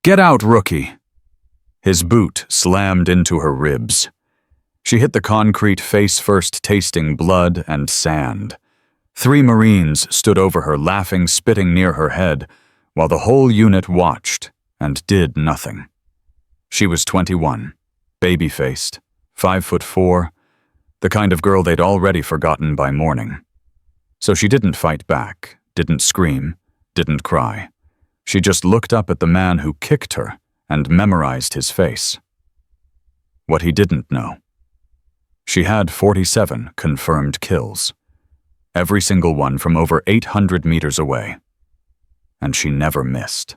"Get out, rookie!" His boot slammed into her ribs. She hit the concrete face first, tasting blood and sand. 3 Marines stood over her, laughing, spitting near her head, while the whole unit watched and did nothing. She was 21, baby-faced, 5'4", the kind of girl they'd already forgotten by morning. So she didn't fight back, didn't scream, didn't cry. She just looked up at the man who kicked her and memorized his face. What he didn't know: she had 47 confirmed kills, every single one from over 800 meters away. And she never missed.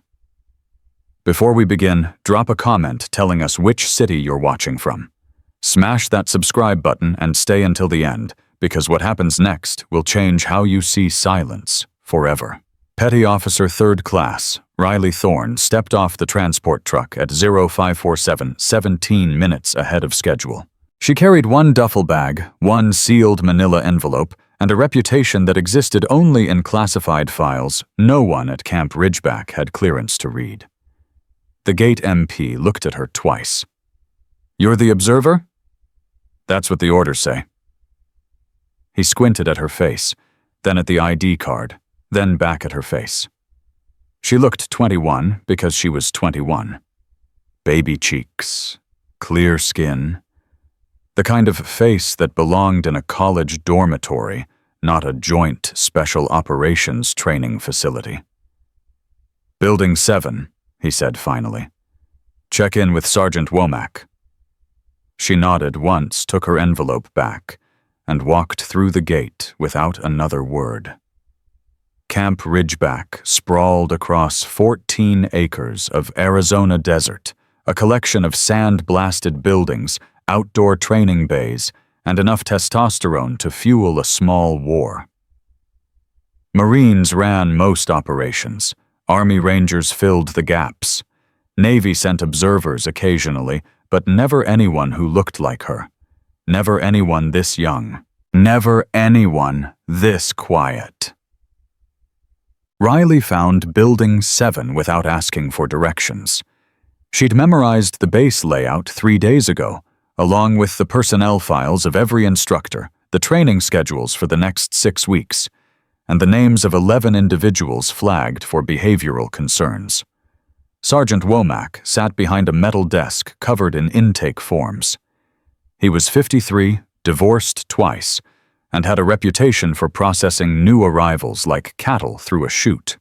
Before we begin, drop a comment telling us which city you're watching from. Smash that subscribe button and stay until the end, because what happens next will change how you see silence forever. Petty Officer 3rd Class Riley Thorne stepped off the transport truck at 0547, 17 minutes ahead of schedule. She carried 1 duffel bag, 1 sealed manila envelope, and a reputation that existed only in classified files no one at Camp Ridgeback had clearance to read. The gate MP looked at her twice. "You're the observer?" "That's what the orders say." He squinted at her face, then at the ID card, then back at her face. She looked 21 because she was 21. Baby cheeks, clear skin, the kind of face that belonged in a college dormitory, not a joint special operations training facility. "Building 7, he said finally. "Check in with Sergeant Womack." She nodded once, took her envelope back, and walked through the gate without another word. Camp Ridgeback sprawled across 14 acres of Arizona desert, a collection of sand-blasted buildings, outdoor training bays, and enough testosterone to fuel a small war. Marines ran most operations. Army Rangers filled the gaps. Navy sent observers occasionally, but never anyone who looked like her. Never anyone this young. Never anyone this quiet. Riley found Building 7 without asking for directions. She'd memorized the base layout 3 days ago, along with the personnel files of every instructor, the training schedules for the next 6 weeks, and the names of 11 individuals flagged for behavioral concerns. Sergeant Womack sat behind a metal desk covered in intake forms. He was 53, divorced twice, and had a reputation for processing new arrivals like cattle through a chute.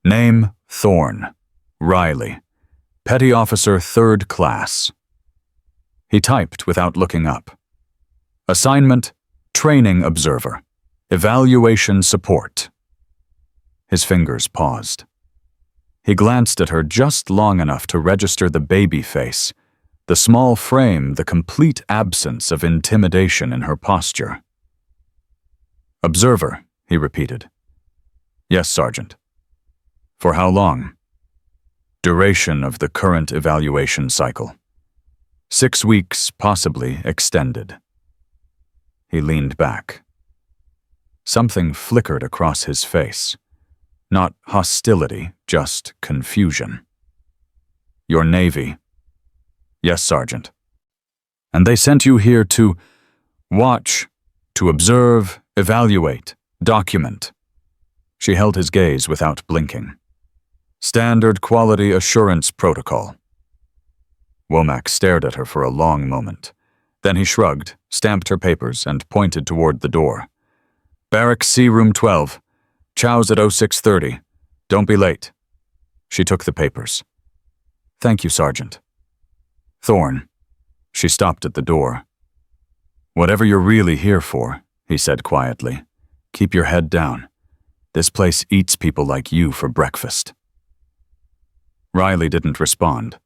Name: Thorne. Riley. Petty Officer 3rd Class. He typed without looking up. Assignment: Training Observer. Evaluation Support. His fingers paused. He glanced at her just long enough to register the baby face, the small frame, the complete absence of intimidation in her posture. Observer, he repeated. Yes, Sergeant. For how long? Duration of the current evaluation cycle. 6 weeks, possibly extended. He leaned back. Something flickered across his face. Not hostility, just confusion. Your Navy. Yes, Sergeant. And they sent you here to watch, to observe, evaluate, document. She held his gaze without blinking. Standard quality assurance protocol. Womack stared at her for a long moment. Then he shrugged, stamped her papers, and pointed toward the door. Barracks C, room 12. Chow's at 0630. Don't be late. She took the papers. Thank you, Sergeant. Thorne. She stopped at the door. Whatever you're really here for, he said quietly, keep your head down. This place eats people like you for breakfast. Riley didn't respond.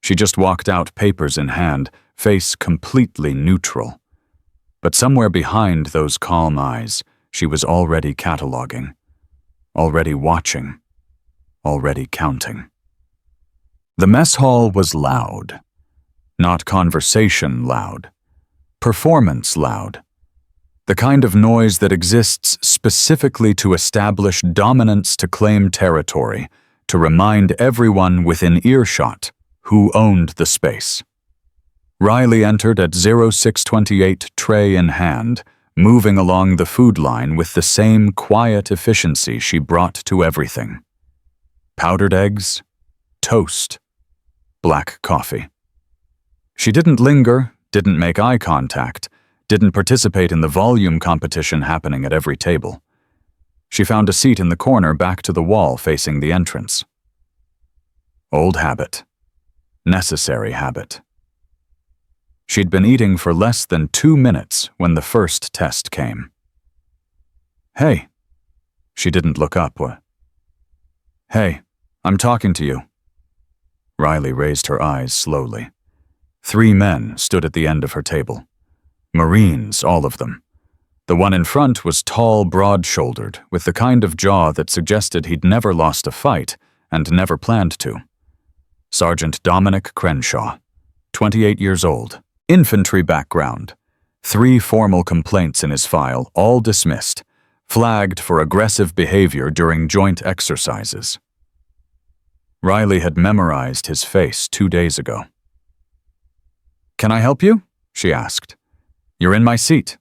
She just walked out, papers in hand, face completely neutral. But somewhere behind those calm eyes, she was already cataloging, already watching, already counting. The mess hall was loud. Not conversation loud. Performance loud. The kind of noise that exists specifically to establish dominance, to claim territory, to remind everyone within earshot who owned the space. Riley entered at 0628, tray in hand, moving along the food line with the same quiet efficiency she brought to everything. Powdered eggs, toast, black coffee. She didn't linger, didn't make eye contact, didn't participate in the volume competition happening at every table. She found a seat in the corner back to the wall facing the entrance. Old habit. Necessary habit. She'd been eating for less than 2 minutes when the first test came. "Hey." She didn't look up. "Hey, I'm talking to you." Riley raised her eyes slowly. 3 men stood at the end of her table. Marines, all of them. The one in front was tall, broad-shouldered, with the kind of jaw that suggested he'd never lost a fight and never planned to. Sergeant Dominic Crenshaw, 28 years old. Infantry background. 3 formal complaints in his file, all dismissed, flagged for aggressive behavior during joint exercises. Riley had memorized his face 2 days ago. "Can I help you?" she asked. "You're in my seat."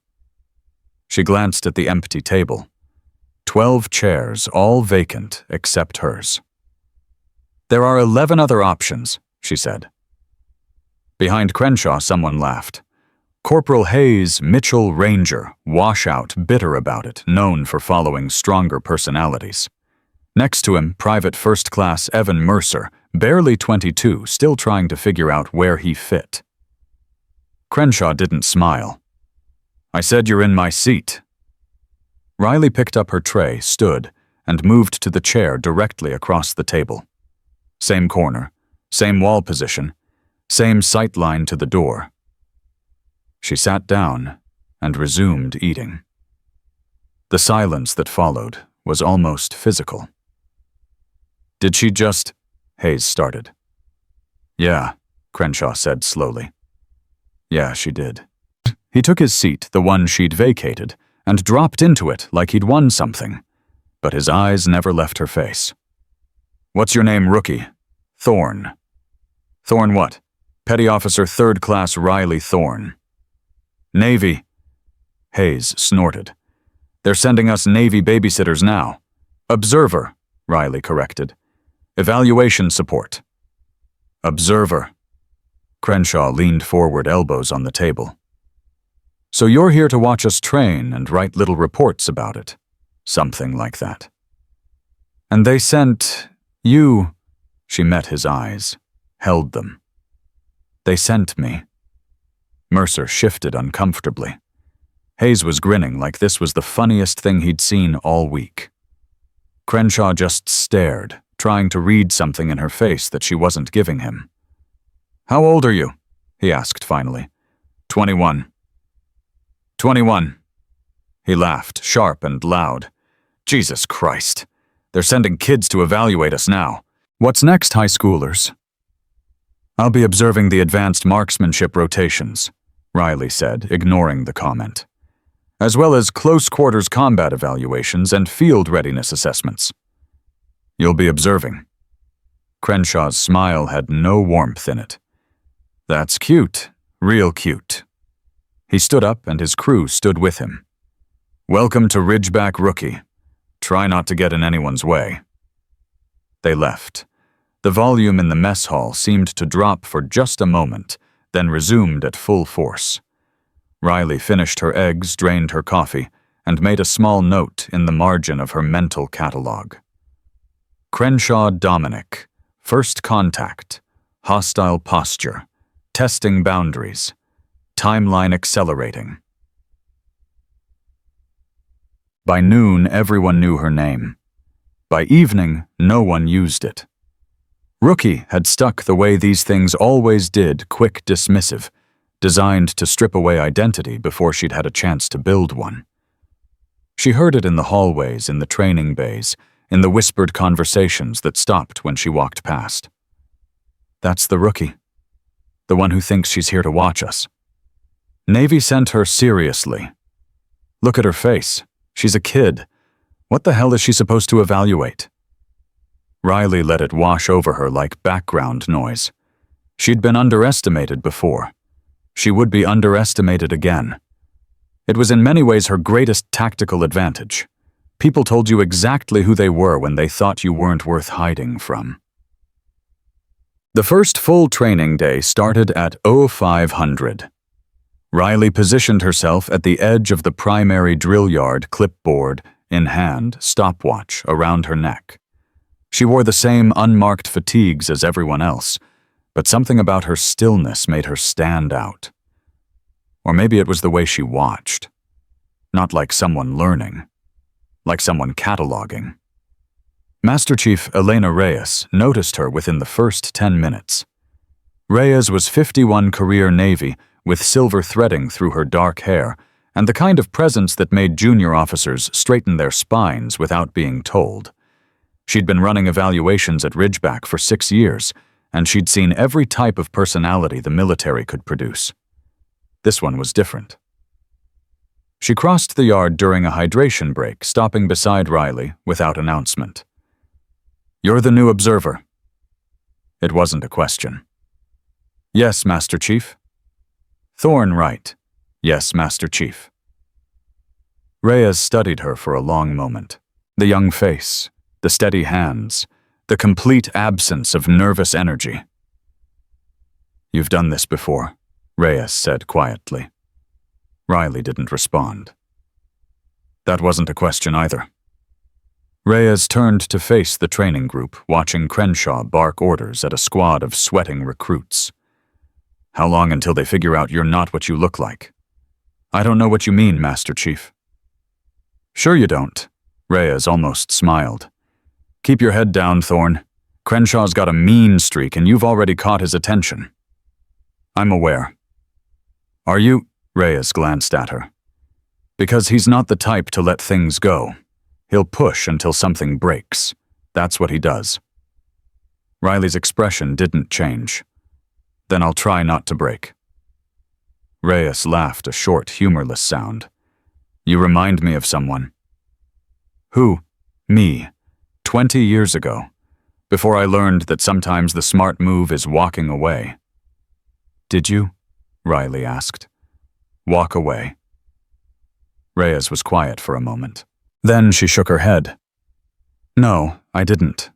She glanced at the empty table. 12 chairs, all vacant except hers. "There are 11 other options," she said. Behind Crenshaw, someone laughed. Corporal Hayes, Mitchell Ranger, washout, bitter about it, known for following stronger personalities. Next to him, Private First Class Evan Mercer, barely 22, still trying to figure out where he fit. Crenshaw didn't smile. "I said you're in my seat." Riley picked up her tray, stood, and moved to the chair directly across the table. Same corner, same wall position, same sight line to the door. She sat down and resumed eating. The silence that followed was almost physical. "Did she just—" Hayes started. "Yeah," Crenshaw said slowly. "Yeah, she did." He took his seat, the one she'd vacated, and dropped into it like he'd won something, but his eyes never left her face. "What's your name, rookie?" "Thorne." "Thorne what?" "Petty Officer 3rd Class Riley Thorne." "Navy." Hayes snorted. "They're sending us Navy babysitters now." "Observer," Riley corrected. "Evaluation support." "Observer." Crenshaw leaned forward, elbows on the table. "So you're here to watch us train and write little reports about it." Something like that. "And they sent you—" She met his eyes, held them. "They sent me." Mercer shifted uncomfortably. Hayes was grinning like this was the funniest thing he'd seen all week. Crenshaw just stared, trying to read something in her face that she wasn't giving him. "How old are you?" he asked finally. 21. 21. He laughed, sharp and loud. "Jesus Christ. They're sending kids to evaluate us now. What's next, high schoolers?" "I'll be observing the advanced marksmanship rotations," Riley said, ignoring the comment, "as well as close quarters combat evaluations and field readiness assessments." "You'll be observing." Crenshaw's smile had no warmth in it. "That's cute, real cute." He stood up and his crew stood with him. "Welcome to Ridgeback, rookie. Try not to get in anyone's way." They left. The volume in the mess hall seemed to drop for just a moment, then resumed at full force. Riley finished her eggs, drained her coffee, and made a small note in the margin of her mental catalog. Crenshaw Dominic, first contact, hostile posture, testing boundaries, timeline accelerating. By noon, everyone knew her name. By evening, no one used it. Rookie had stuck the way these things always did, quick, dismissive, designed to strip away identity before she'd had a chance to build one. She heard it in the hallways, in the training bays, in the whispered conversations that stopped when she walked past. That's the rookie. The one who thinks she's here to watch us. Navy sent her seriously. Look at her face. She's a kid. What the hell is she supposed to evaluate? Riley let it wash over her like background noise. She'd been underestimated before. She would be underestimated again. It was in many ways her greatest tactical advantage. People told you exactly who they were when they thought you weren't worth hiding from. The first full training day started at 0500. Riley positioned herself at the edge of the primary drill yard, clipboard in hand, stopwatch around her neck. She wore the same unmarked fatigues as everyone else, but something about her stillness made her stand out. Or maybe it was the way she watched. Not like someone learning, like someone cataloging. Master Chief Elena Reyes noticed her within the first 10 minutes. Reyes was 51 career Navy with silver threading through her dark hair and the kind of presence that made junior officers straighten their spines without being told. She'd been running evaluations at Ridgeback for 6 years, and she'd seen every type of personality the military could produce. This one was different. She crossed the yard during a hydration break, stopping beside Riley without announcement. "You're the new observer." It wasn't a question. "Yes, Master Chief." "Thorn, right." "Yes, Master Chief." Reyes studied her for a long moment. The young face, the steady hands, the complete absence of nervous energy. "You've done this before," Reyes said quietly. Riley didn't respond. That wasn't a question either. Reyes turned to face the training group, watching Crenshaw bark orders at a squad of sweating recruits. "How long until they figure out you're not what you look like?" "I don't know what you mean, Master Chief." "Sure you don't." Reyes almost smiled. "Keep your head down, Thorn. Crenshaw's got a mean streak and you've already caught his attention." "I'm aware." "Are you?" Reyes glanced at her. "Because he's not the type to let things go. He'll push until something breaks. That's what he does." Riley's expression didn't change. "Then I'll try not to break." Reyes laughed a short, humorless sound. "You remind me of someone." "Who?" "Me. 20 years ago. Before I learned that sometimes the smart move is walking away." "Did you?" Riley asked. "Walk away." Reyes was quiet for a moment. Then she shook her head. "No, I didn't."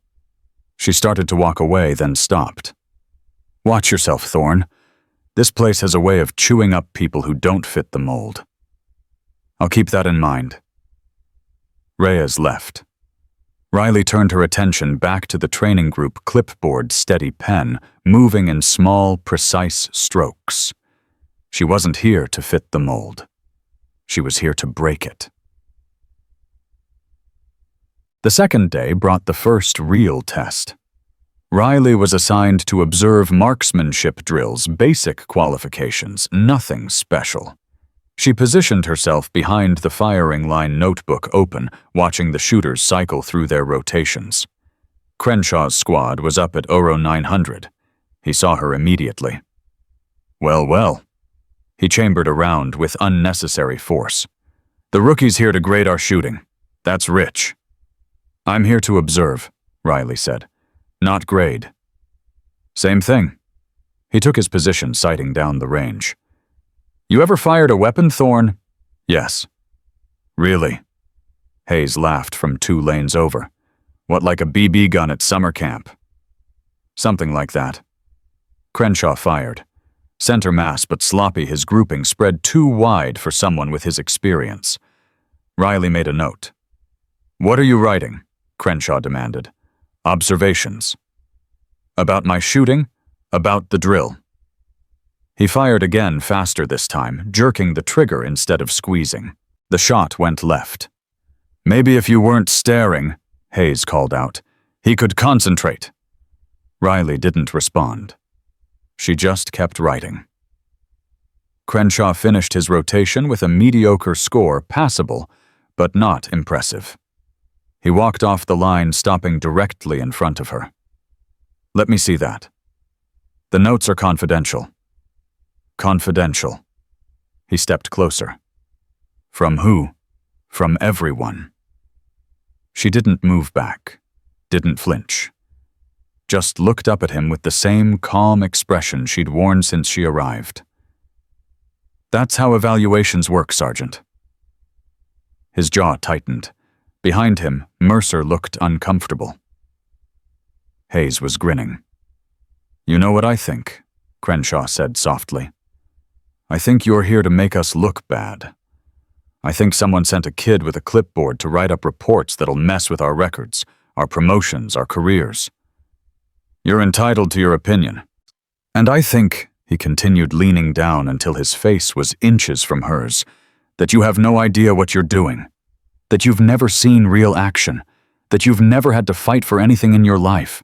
She started to walk away, then stopped. "Watch yourself, Thorn. This place has a way of chewing up people who don't fit the mold." "I'll keep that in mind." Reyes left. Riley turned her attention back to the training group clipboard steady pen, moving in small, precise strokes. She wasn't here to fit the mold. She was here to break it. The second day brought the first real test. Riley was assigned to observe marksmanship drills, basic qualifications, nothing special. She positioned herself behind the firing line, notebook open, watching the shooters cycle through their rotations. Crenshaw's squad was up at Oro 900. He saw her immediately. "Well, well." He chambered around with unnecessary force. "The rookie's here to grade our shooting. That's rich." "I'm here to observe," Riley said. "Not grade." "Same thing." He took his position, sighting down the range. "You ever fired a weapon, Thorn?" "Yes." "Really?" Hayes laughed from 2 lanes over. "What, like a BB gun at summer camp?" "Something like that." Crenshaw fired. Center mass but sloppy, his grouping spread too wide for someone with his experience. Riley made a note. "What are you writing?" Crenshaw demanded. "Observations." "About my shooting?" "About the drill." He fired again, faster this time, jerking the trigger instead of squeezing. The shot went left. "Maybe if you weren't staring," Hayes called out, "he could concentrate." Riley didn't respond. She just kept writing. Crenshaw finished his rotation with a mediocre score, passable, but not impressive. He walked off the line, stopping directly in front of her. "Let me see that." "The notes are confidential." "Confidential." He stepped closer. "From who?" "From everyone." She didn't move back, didn't flinch. just looked up at him with the same calm expression she'd worn since she arrived. "That's how evaluations work, Sergeant." His jaw tightened. Behind him, Mercer looked uncomfortable. Hayes was grinning. "You know what I think," Crenshaw said softly. "I think you're here to make us look bad. I think someone sent a kid with a clipboard to write up reports that'll mess with our records, our promotions, our careers. You're entitled to your opinion. And I think," he continued, leaning down until his face was inches from hers, "that you have no idea what you're doing, that you've never seen real action, that you've never had to fight for anything in your life,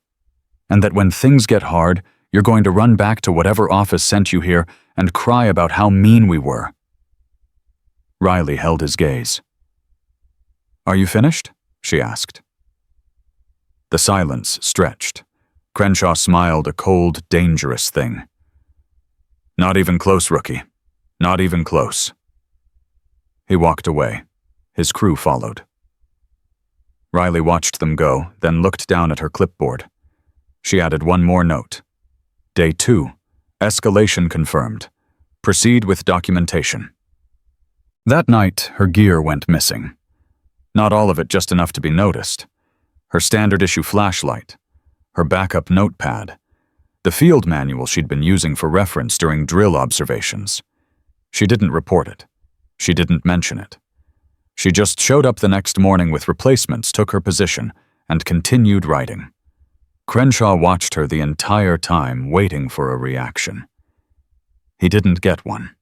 and that when things get hard, you're going to run back to whatever office sent you here and cry about how mean we were." Riley held his gaze. "Are you finished?" she asked. The silence stretched. Crenshaw smiled, a cold, dangerous thing. "Not even close, rookie. Not even close." He walked away. His crew followed. Riley watched them go, then looked down at her clipboard. She added one more note. Day 2. Escalation confirmed. Proceed with documentation. That night, her gear went missing. Not all of it, just enough to be noticed. Her standard issue flashlight, her backup notepad, the field manual she'd been using for reference during drill observations. She didn't report it. She didn't mention it. She just showed up the next morning with replacements, took her position, and continued writing. Crenshaw watched her the entire time, waiting for a reaction. He didn't get one.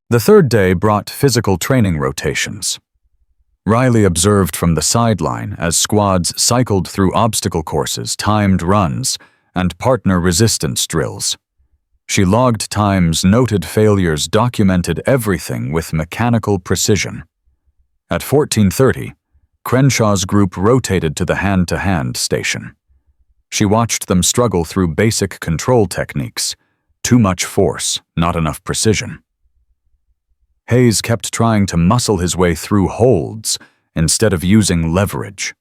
The third day brought physical training rotations. Riley observed from the sideline as squads cycled through obstacle courses, timed runs, and partner resistance drills. She logged times, noted failures, documented everything with mechanical precision. At 14:30, Crenshaw's group rotated to the hand-to-hand station. She watched them struggle through basic control techniques. Too much force, not enough precision. Hayes kept trying to muscle his way through holds instead of using leverage.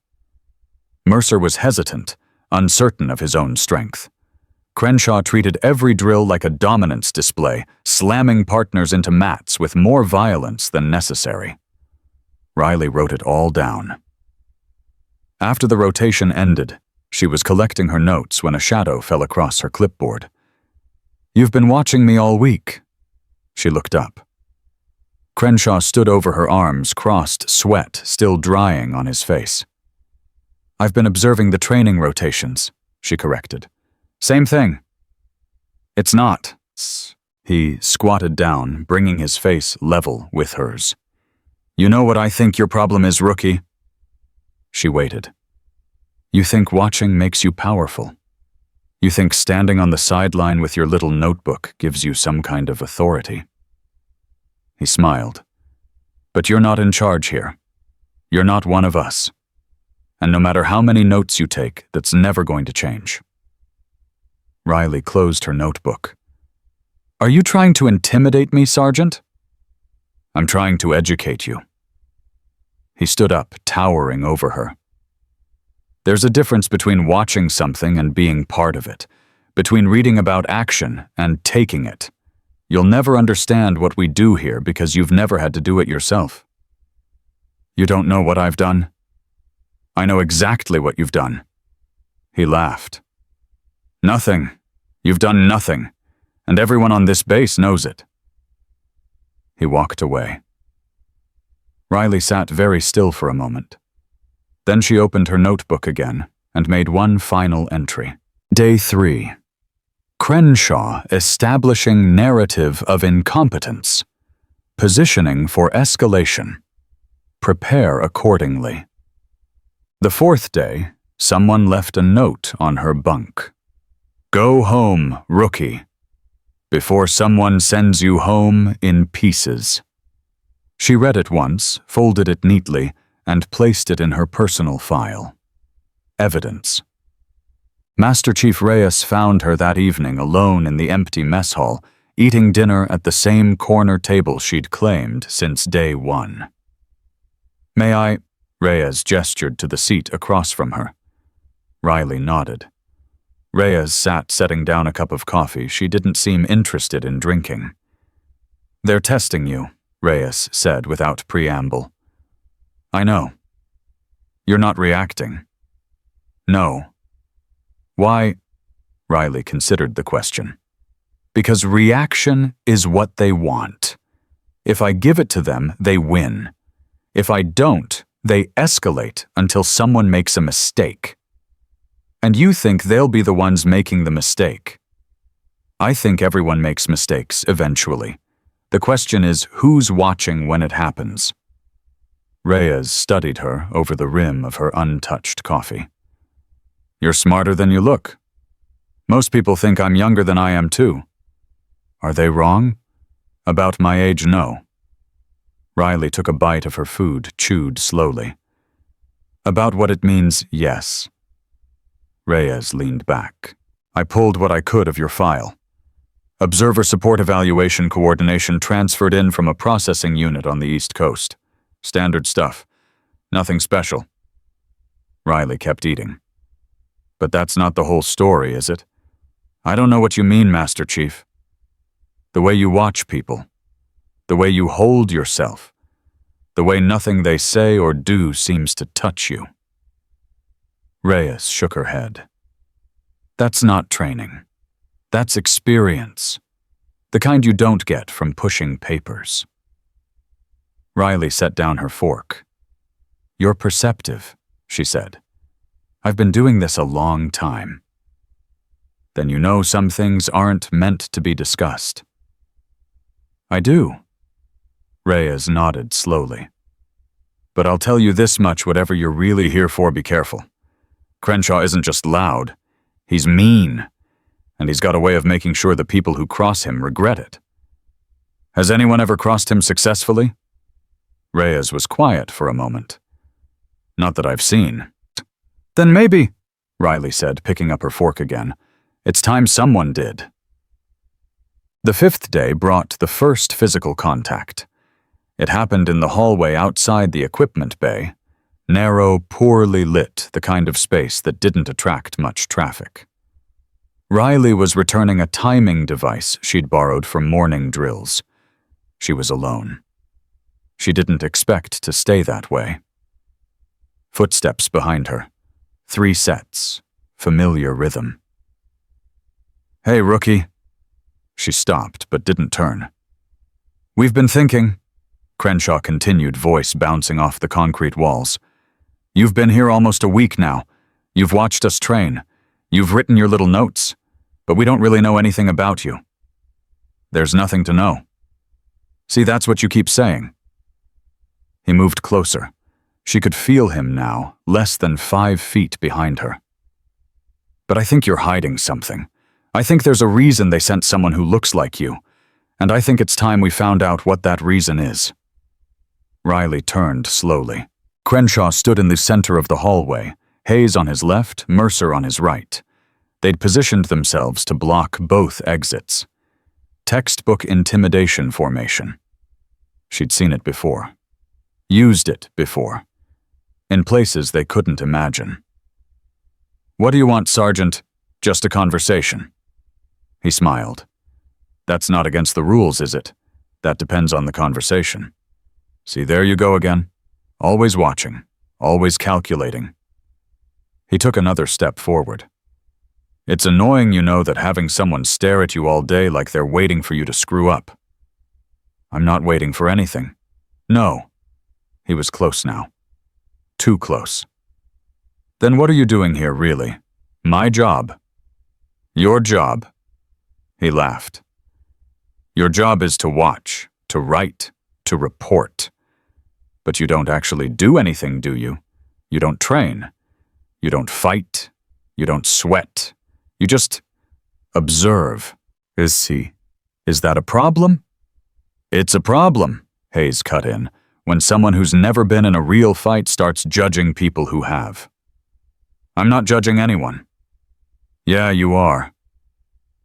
Mercer was hesitant, uncertain of his own strength. Crenshaw treated every drill like a dominance display, slamming partners into mats with more violence than necessary. Riley wrote it all down. After the rotation ended, she was collecting her notes when a shadow fell across her clipboard. "You've been watching me all week." She looked up. Crenshaw stood over her arms crossed, sweat still drying on his face. "I've been observing the training rotations," she corrected. "Same thing." "It's not." He squatted down, bringing his face level with hers. "You know what I think your problem is, rookie?" She waited. "You think watching makes you powerful. You think standing on the sideline with your little notebook gives you some kind of authority." He smiled. "But you're not in charge here. You're not one of us. And no matter how many notes you take, that's never going to change." Riley closed her notebook. "Are you trying to intimidate me, Sergeant?" "I'm trying to educate you." He stood up, towering over her. "There's a difference between watching something and being part of it, between reading about action and taking it. You'll never understand what we do here because you've never had to do it yourself." "You don't know what I've done?" "I know exactly what you've done." He laughed. "Nothing. You've done nothing, and everyone on this base knows it." He walked away. Riley sat very still for a moment. Then she opened her notebook again and made one final entry. Day 3. Crenshaw establishing narrative of incompetence. Positioning for escalation. Prepare accordingly. The fourth day, someone left a note on her bunk. "Go home, rookie, before someone sends you home in pieces." She read it once, folded it neatly, and placed it in her personal file. Evidence. Master Chief Reyes found her that evening alone in the empty mess hall, eating dinner at the same corner table she'd claimed since day 1. "May I?" Reyes gestured to the seat across from her. Riley nodded. Reyes sat setting down a cup of coffee she didn't seem interested in drinking. "They're testing you," Reyes said without preamble. "I know. You're not reacting." "No." "Why?" Riley considered the question. "Because reaction is what they want. If I give it to them, they win. If I don't, they escalate until someone makes a mistake. And you think they'll be the ones making the mistake. I think everyone makes mistakes eventually. The question is, who's watching when it happens?" Reyes studied her over the rim of her untouched coffee. "You're smarter than you look. Most people think I'm younger than I am too. Are they wrong? About my age, no." Riley took a bite of her food, chewed slowly. "About what it means, yes." Reyes leaned back. "I pulled what I could of your file. Observer support evaluation coordination transferred in from a processing unit on the East Coast. Standard stuff. Nothing special." Riley kept eating. "But that's not the whole story, is it? I don't know what you mean, Master Chief. The way you watch people. The way you hold yourself. The way nothing they say or do seems to touch you." Reyes shook her head. "That's not training. That's experience. The kind you don't get from pushing papers." Riley set down her fork. "You're perceptive," she said. "I've been doing this a long time." "Then you know some things aren't meant to be discussed." "I do." Reyes nodded slowly. "But I'll tell you this much, whatever you're really here for, be careful. Crenshaw isn't just loud. He's mean. And he's got a way of making sure the people who cross him regret it. Has anyone ever crossed him successfully?" Reyes was quiet for a moment. "Not that I've seen." "Then maybe," Riley said, picking up her fork again, "it's time someone did." The fifth day brought the first physical contact. It happened in the hallway outside the equipment bay, narrow, poorly lit, the kind of space that didn't attract much traffic. Riley was returning a timing device she'd borrowed from morning drills. She was alone. She didn't expect to stay that way. Footsteps behind her. 3 sets. Familiar rhythm. "Hey, rookie." She stopped but didn't turn. "We've been thinking," Crenshaw continued, voice bouncing off the concrete walls. "You've been here almost a week now. You've watched us train. You've written your little notes. But we don't really know anything about you." "There's nothing to know." "See, that's what you keep saying." He moved closer. She could feel him now, less than 5 feet behind her. "But I think you're hiding something. I think there's a reason they sent someone who looks like you. And I think it's time we found out what that reason is." Riley turned slowly. Crenshaw stood in the center of the hallway, Hayes on his left, Mercer on his right. They'd positioned themselves to block both exits. Textbook intimidation formation. She'd seen it before. Used it before. In places they couldn't imagine. "What do you want, Sergeant? Just a conversation." He smiled. "That's not against the rules, is it? That depends on the conversation. See, there you go again. Always watching. Always calculating." He took another step forward. "It's annoying, you know, that having someone stare at you all day like they're waiting for you to screw up." "I'm not waiting for anything." "No." He was close now. Too close. "Then what are you doing here, really? My job." "Your job." He laughed. "Your job is to watch, to write, to report. But you don't actually do anything, do you? You don't train. You don't fight. You don't sweat. You just observe." Is that a problem?" "It's a problem," Hayes cut in, "when someone who's never been in a real fight starts judging people who have." "I'm not judging anyone." "Yeah, you are."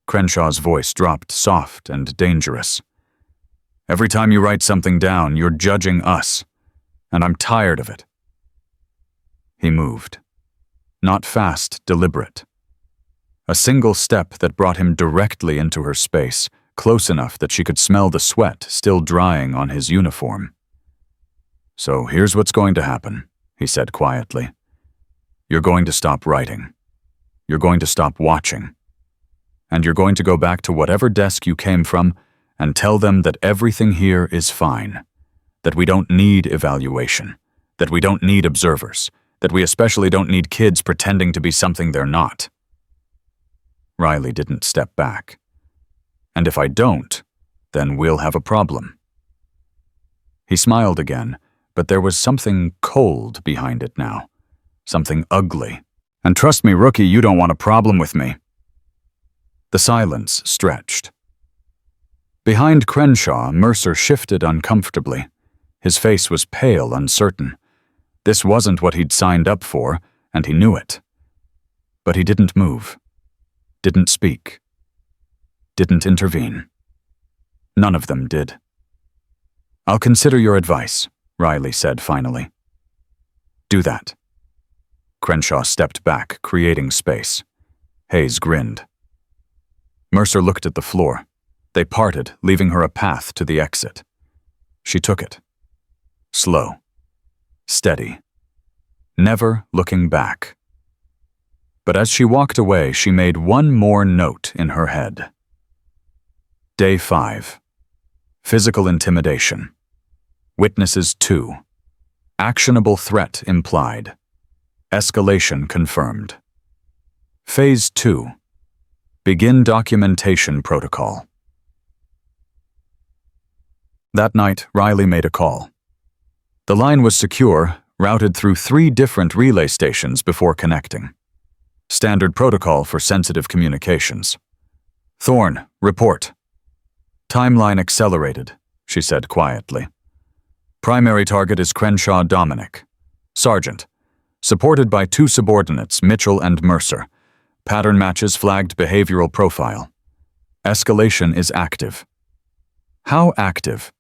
Crenshaw's voice dropped, soft and dangerous. "Every time you write something down, you're judging us, and I'm tired of it." He moved. Not fast, deliberate. A single step that brought him directly into her space, close enough that she could smell the sweat still drying on his uniform. "So here's what's going to happen," he said quietly. "You're going to stop writing. You're going to stop watching. And you're going to go back to whatever desk you came from and tell them that everything here is fine, that we don't need evaluation, that we don't need observers, that we especially don't need kids pretending to be something they're not." Riley didn't step back. "And if I don't, then we'll have a problem." He smiled again, but there was something cold behind it now, something ugly. "And trust me, rookie, you don't want a problem with me." The silence stretched. Behind Crenshaw, Mercer shifted uncomfortably. His face was pale, uncertain. This wasn't what he'd signed up for, and he knew it. But he didn't move, didn't speak, didn't intervene. None of them did. "I'll consider your advice," Riley said finally. "Do that." Crenshaw stepped back, creating space. Hayes grinned. Mercer looked at the floor. They parted, leaving her a path to the exit. She took it. Slow. Steady. Never looking back. But as she walked away, she made one more note in her head. Day 5. Physical intimidation. Witnesses 2. Actionable threat implied. Escalation confirmed. Phase 2. Begin documentation protocol. That night, Riley made a call. The line was secure, routed through 3 different relay stations before connecting. Standard protocol for sensitive communications. "Thorne, report." "Timeline accelerated," she said quietly. "Primary target is Crenshaw Dominic. Sergeant. Supported by 2 subordinates, Mitchell and Mercer. Pattern matches flagged behavioral profile. Escalation is active." "How active?"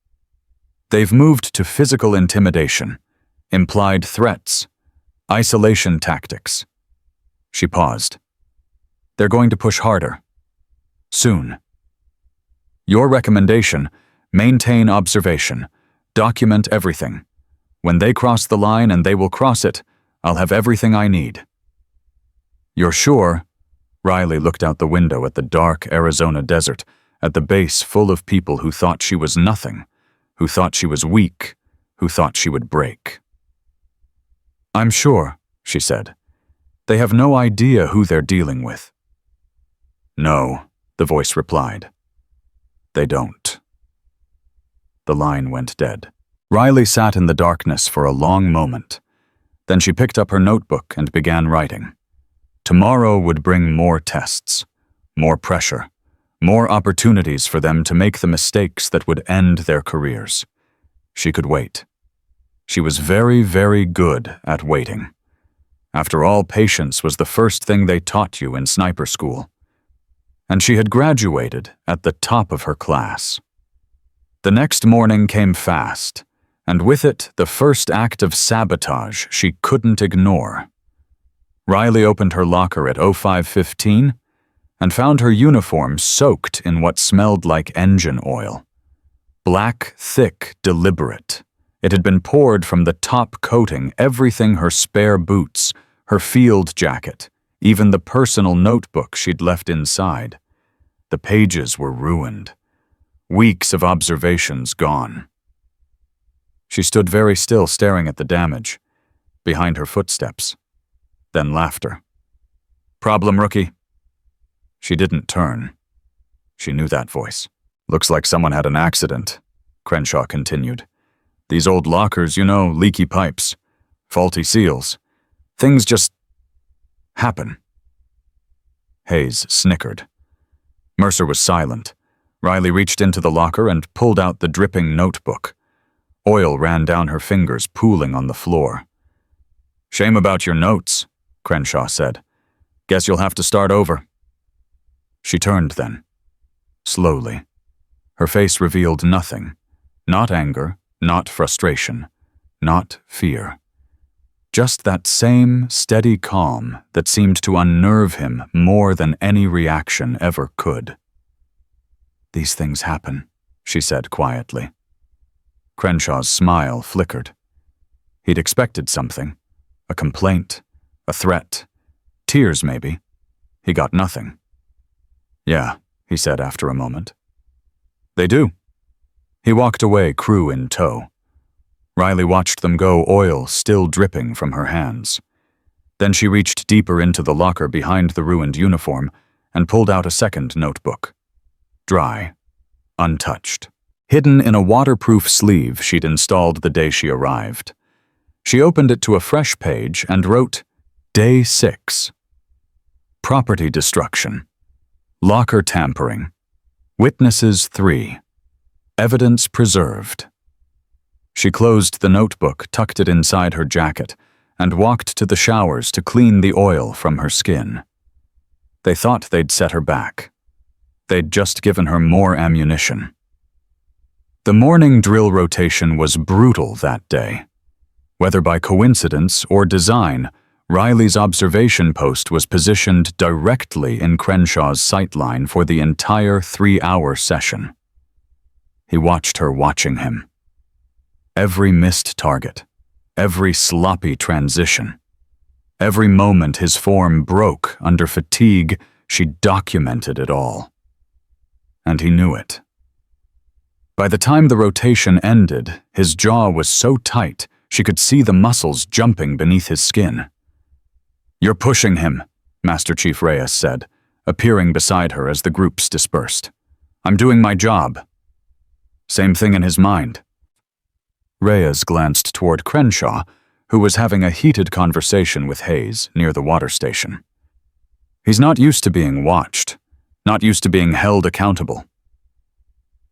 "They've moved to physical intimidation, implied threats, isolation tactics." She paused. "They're going to push harder. Soon. Your recommendation, maintain observation, document everything. When they cross the line, and they will cross it, I'll have everything I need." "You're sure?" Riley looked out the window at the dark Arizona desert, at the base full of people who thought she was nothing, who thought she was weak, who thought she would break. "I'm sure," she said. "They have no idea who they're dealing with." "No," the voice replied. "They don't." The line went dead. Riley sat in the darkness for a long moment. Then she picked up her notebook and began writing. Tomorrow would bring more tests, more pressure, more opportunities for them to make the mistakes that would end their careers. She could wait. She was very, very good at waiting. After all, patience was the first thing they taught you in sniper school. And she had graduated at the top of her class. The next morning came fast, and with it the first act of sabotage she couldn't ignore. Riley opened her locker at 05:15 and found her uniform soaked in what smelled like engine oil. Black, thick, deliberate. It had been poured from the top coating, everything, her spare boots, her field jacket, even the personal notebook she'd left inside. The pages were ruined. Weeks of observations gone. She stood very still, staring at the damage. Behind her footsteps. Then laughter. "Problem, rookie?" She didn't turn. She knew that voice. "Looks like someone had an accident," Crenshaw continued. "These old lockers, you know, leaky pipes, faulty seals. Things just happen." Hayes snickered. Mercer was silent. Riley reached into the locker and pulled out the dripping notebook. Oil ran down her fingers, pooling on the floor. "Shame about your notes," Crenshaw said. "Guess you'll have to start over." She turned then. Slowly. Her face revealed nothing. Not anger, not frustration, not fear. Just that same steady calm that seemed to unnerve him more than any reaction ever could. "These things happen," she said quietly. Crenshaw's smile flickered. He'd expected something. A complaint, a threat, tears maybe. He got nothing. "Yeah," he said after a moment. "They do." He walked away, crew in tow. Riley watched them go, oil still dripping from her hands. Then she reached deeper into the locker behind the ruined uniform and pulled out a second notebook. Dry, untouched, hidden in a waterproof sleeve she'd installed the day she arrived. She opened it to a fresh page and wrote, Day 6. Property destruction. Locker tampering. Witnesses 3. Evidence preserved. She closed the notebook, tucked it inside her jacket, and walked to the showers to clean the oil from her skin. They thought they'd set her back. They'd just given her more ammunition. The morning drill rotation was brutal that day. Whether by coincidence or design, Riley's observation post was positioned directly in Crenshaw's sightline for the entire 3-hour session. He watched her watching him. Every missed target, every sloppy transition, every moment his form broke under fatigue, she documented it all. And he knew it. By the time the rotation ended, his jaw was so tight she could see the muscles jumping beneath his skin. "You're pushing him," Master Chief Reyes said, appearing beside her as the groups dispersed. "I'm doing my job." Same thing in his mind. Reyes glanced toward Crenshaw, who was having a heated conversation with Hayes near the water station. He's not used to being watched, not used to being held accountable.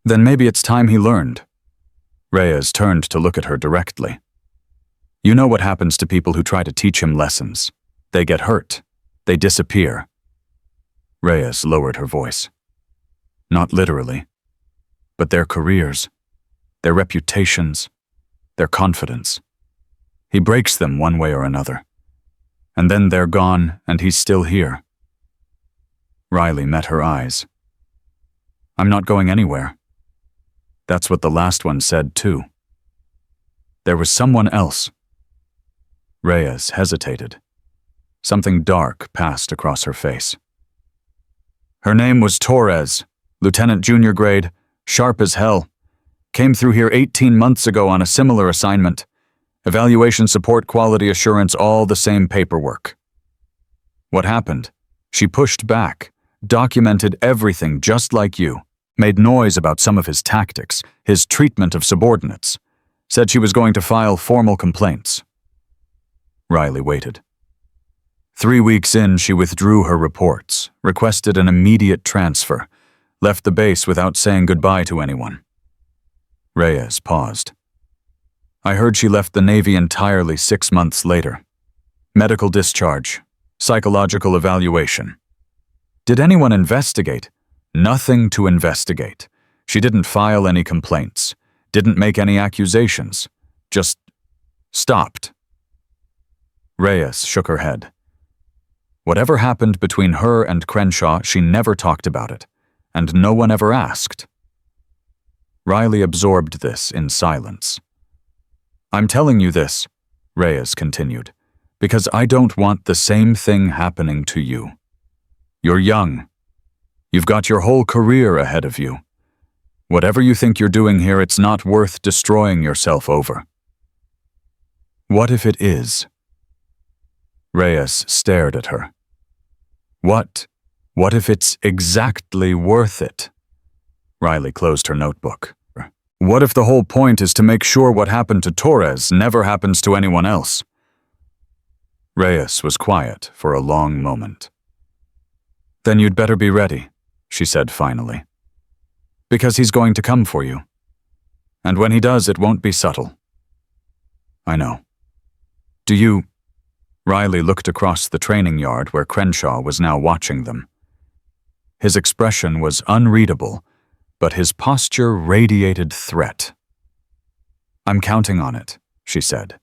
Then maybe it's time he learned. Reyes turned to look at her directly. "You know what happens to people who try to teach him lessons. They get hurt. They disappear." Reyes lowered her voice. "Not literally, but their careers, their reputations, their confidence. He breaks them one way or another. And then they're gone and he's still here." Riley met her eyes. "I'm not going anywhere." That's what the last one said too. There was someone else. Reyes hesitated. Something dark passed across her face. "Her name was Torres, Lieutenant Junior grade, sharp as hell. Came through here 18 months ago on a similar assignment. Evaluation support, quality assurance, all the same paperwork." "What happened?" She pushed back, documented everything just like you, made noise about some of his tactics, his treatment of subordinates, said she was going to file formal complaints. Riley waited. 3 weeks in, she withdrew her reports, requested an immediate transfer, left the base without saying goodbye to anyone. Reyes paused. "I heard she left the Navy entirely 6 months later. Medical discharge, psychological evaluation. Did anyone investigate? Nothing to investigate. She didn't file any complaints, didn't make any accusations, just stopped." Reyes shook her head. Whatever happened between her and Crenshaw, she never talked about it, and no one ever asked. Riley absorbed this in silence. "I'm telling you this," Reyes continued, "because I don't want the same thing happening to you. You're young. You've got your whole career ahead of you. Whatever you think you're doing here, it's not worth destroying yourself over." "What if it is?" Reyes stared at her. What if it's exactly worth it?" Riley closed her notebook. "What if the whole point is to make sure what happened to Torres never happens to anyone else?" Reyes was quiet for a long moment. "Then you'd better be ready," she said finally. "Because he's going to come for you. And when he does, it won't be subtle." "I know. Do you—" Riley looked across the training yard where Crenshaw was now watching them. His expression was unreadable, but his posture radiated threat. "I'm counting on it," she said.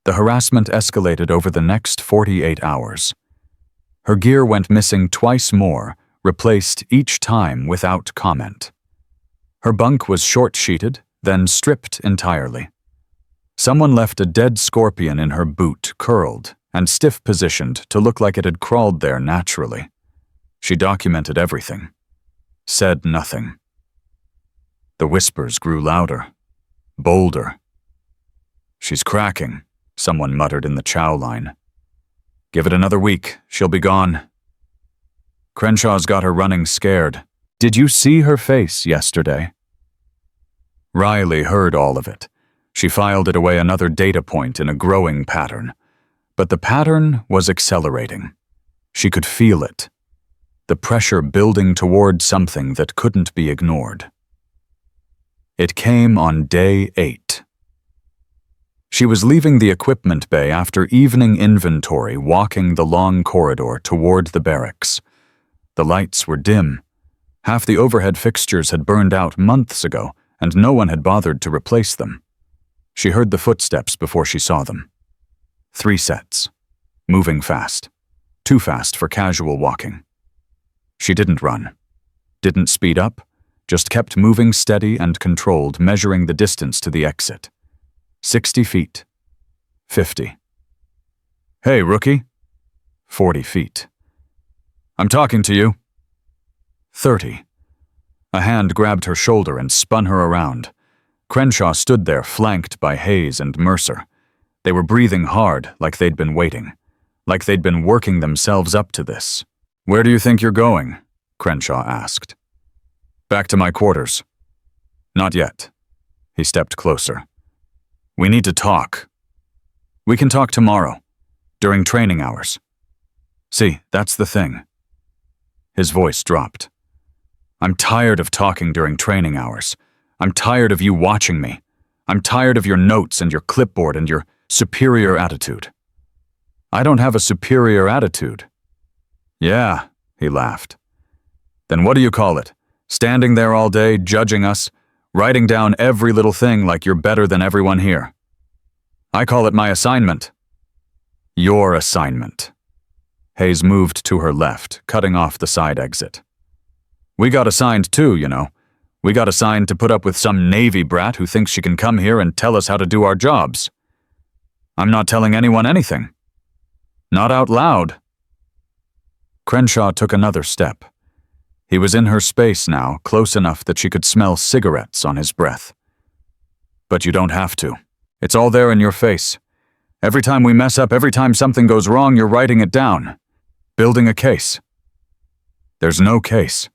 The harassment escalated over the next 48 hours. Her gear went missing twice more, replaced each time without comment. Her bunk was short-sheeted, then stripped entirely. Someone left a dead scorpion in her boot, curled and stiff-positioned to look like it had crawled there naturally. She documented everything, said nothing. The whispers grew louder, bolder. "She's cracking," someone muttered in the chow line. "Give it another week, she'll be gone." Crenshaw's got her running scared. "Did you see her face yesterday?" Riley heard all of it. She filed it away, another data point in a growing pattern. But the pattern was accelerating. She could feel it. The pressure building toward something that couldn't be ignored. It came on day 8. She was leaving the equipment bay after evening inventory, walking the long corridor toward the barracks. The lights were dim. Half the overhead fixtures had burned out months ago, and no one had bothered to replace them. She heard the footsteps before she saw them. 3 sets. Moving fast. Too fast for casual walking. She didn't run. Didn't speed up. Just kept moving steady and controlled, measuring the distance to the exit. 60 feet. 50. "Hey, rookie." 40 feet. "I'm talking to you." 30. A hand grabbed her shoulder and spun her around. Crenshaw stood there, flanked by Hayes and Mercer. They were breathing hard, like they'd been waiting. Like they'd been working themselves up to this. "Where do you think you're going?" Crenshaw asked. "Back to my quarters." "Not yet." He stepped closer. "We need to talk." "We can talk tomorrow, during training hours." "See, that's the thing." His voice dropped. "I'm tired of talking during training hours. I'm tired of you watching me. I'm tired of your notes and your clipboard and your superior attitude." "I don't have a superior attitude." "Yeah," he laughed. "Then what do you call it? Standing there all day, judging us, writing down every little thing like you're better than everyone here." "I call it my assignment." "Your assignment." Hayes moved to her left, cutting off the side exit. "We got assigned too, you know. We got assigned to put up with some Navy brat who thinks she can come here and tell us how to do our jobs." "I'm not telling anyone anything." "Not out loud." Crenshaw took another step. He was in her space now, close enough that she could smell cigarettes on his breath. "But you don't have to. It's all there in your face. Every time we mess up, every time something goes wrong, you're writing it down. Building a case." "There's no case."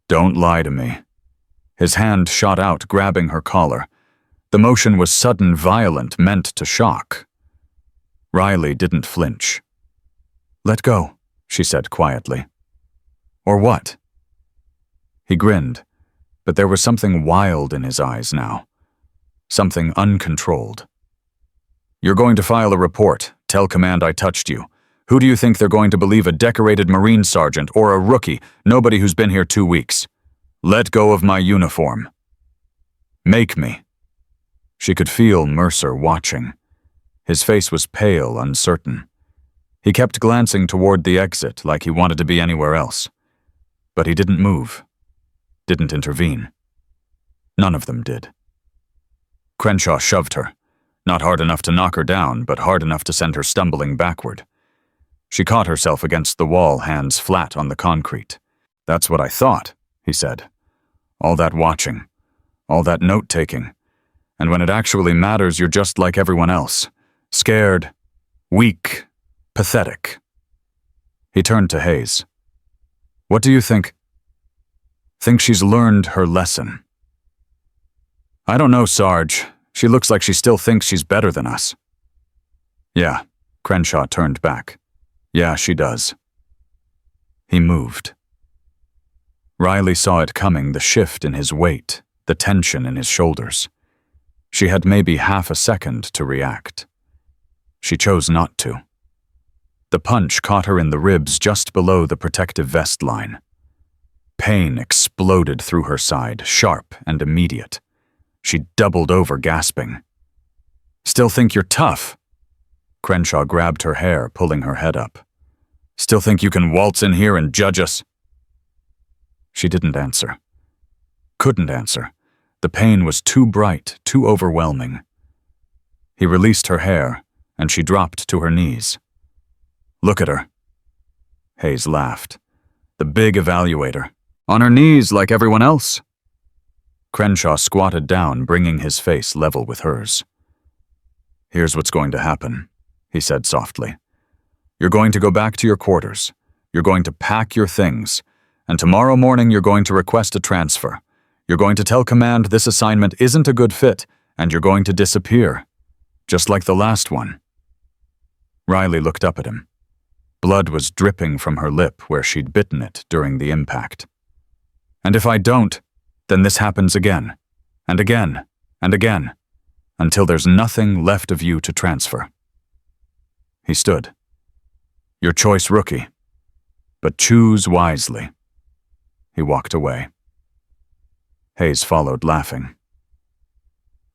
"Don't lie to me." His hand shot out, grabbing her collar. The motion was sudden, violent, meant to shock. Riley didn't flinch. "Let go," she said quietly. "Or what?" He grinned, but there was something wild in his eyes now. Something uncontrolled. "You're going to file a report. Tell command I touched you. Who do you think they're going to believe, a decorated Marine sergeant or a rookie, nobody who's been here 2 weeks? Let go of my uniform." "Make me." She could feel Mercer watching. His face was pale, uncertain. He kept glancing toward the exit like he wanted to be anywhere else. But he didn't move. Didn't intervene. None of them did. Crenshaw shoved her. Not hard enough to knock her down, but hard enough to send her stumbling backward. She caught herself against the wall, hands flat on the concrete. "That's what I thought," he said. "All that watching. All that note-taking. And when it actually matters, you're just like everyone else. Scared. Weak. Pathetic." He turned to Hayes. "What do you think?" "Think she's learned her lesson." "I don't know, Sarge. She looks like she still thinks she's better than us." "Yeah." Crenshaw turned back. "Yeah, she does." He moved. Riley saw it coming, the shift in his weight, the tension in his shoulders. She had maybe half a second to react. She chose not to. The punch caught her in the ribs just below the protective vest line. Pain exploded through her side, sharp and immediate. She doubled over, gasping. "Still think you're tough?" Crenshaw grabbed her hair, pulling her head up. "Still think you can waltz in here and judge us?" She didn't answer. Couldn't answer. The pain was too bright, too overwhelming. He released her hair, and she dropped to her knees. "Look at her." Hayes laughed. "The big evaluator. On her knees like everyone else." Crenshaw squatted down, bringing his face level with hers. "Here's what's going to happen," he said softly. "You're going to go back to your quarters. You're going to pack your things. And tomorrow morning you're going to request a transfer. You're going to tell command this assignment isn't a good fit, and you're going to disappear. Just like the last one." Riley looked up at him. Blood was dripping from her lip where she'd bitten it during the impact. "And if I don't, then this happens again, and again, and again, until there's nothing left of you to transfer." He stood. "Your choice, rookie. But choose wisely." He walked away. Hayes followed, laughing.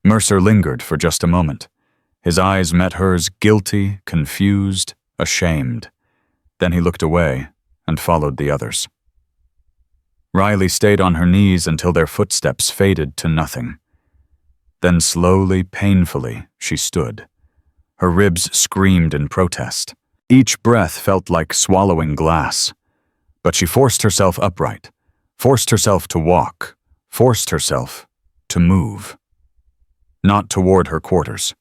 Mercer lingered for just a moment. His eyes met hers, guilty, confused, ashamed. Then he looked away and followed the others. Riley stayed on her knees until their footsteps faded to nothing. Then slowly, painfully, she stood. Her ribs screamed in protest. Each breath felt like swallowing glass. But she forced herself upright, forced herself to walk, forced herself to move. Not toward her quarters.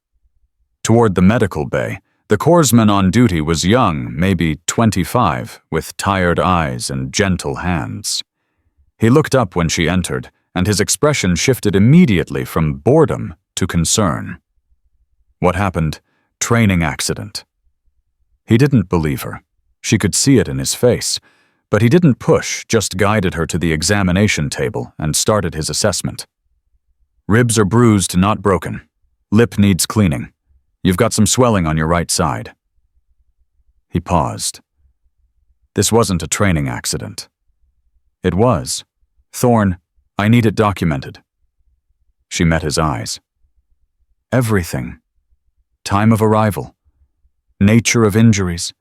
Toward the medical bay. The corpsman on duty was young, maybe 25, with tired eyes and gentle hands. He looked up when she entered, and his expression shifted immediately from boredom to concern. What happened? Training accident. He didn't believe her. She could see it in his face. But he didn't push, just guided her to the examination table and started his assessment. "Ribs are bruised, not broken. Lip needs cleaning. You've got some swelling on your right side." He paused. This wasn't a training accident. It was. "Thorne, I need it documented." She met his eyes. Everything. Time of arrival. Nature of injuries.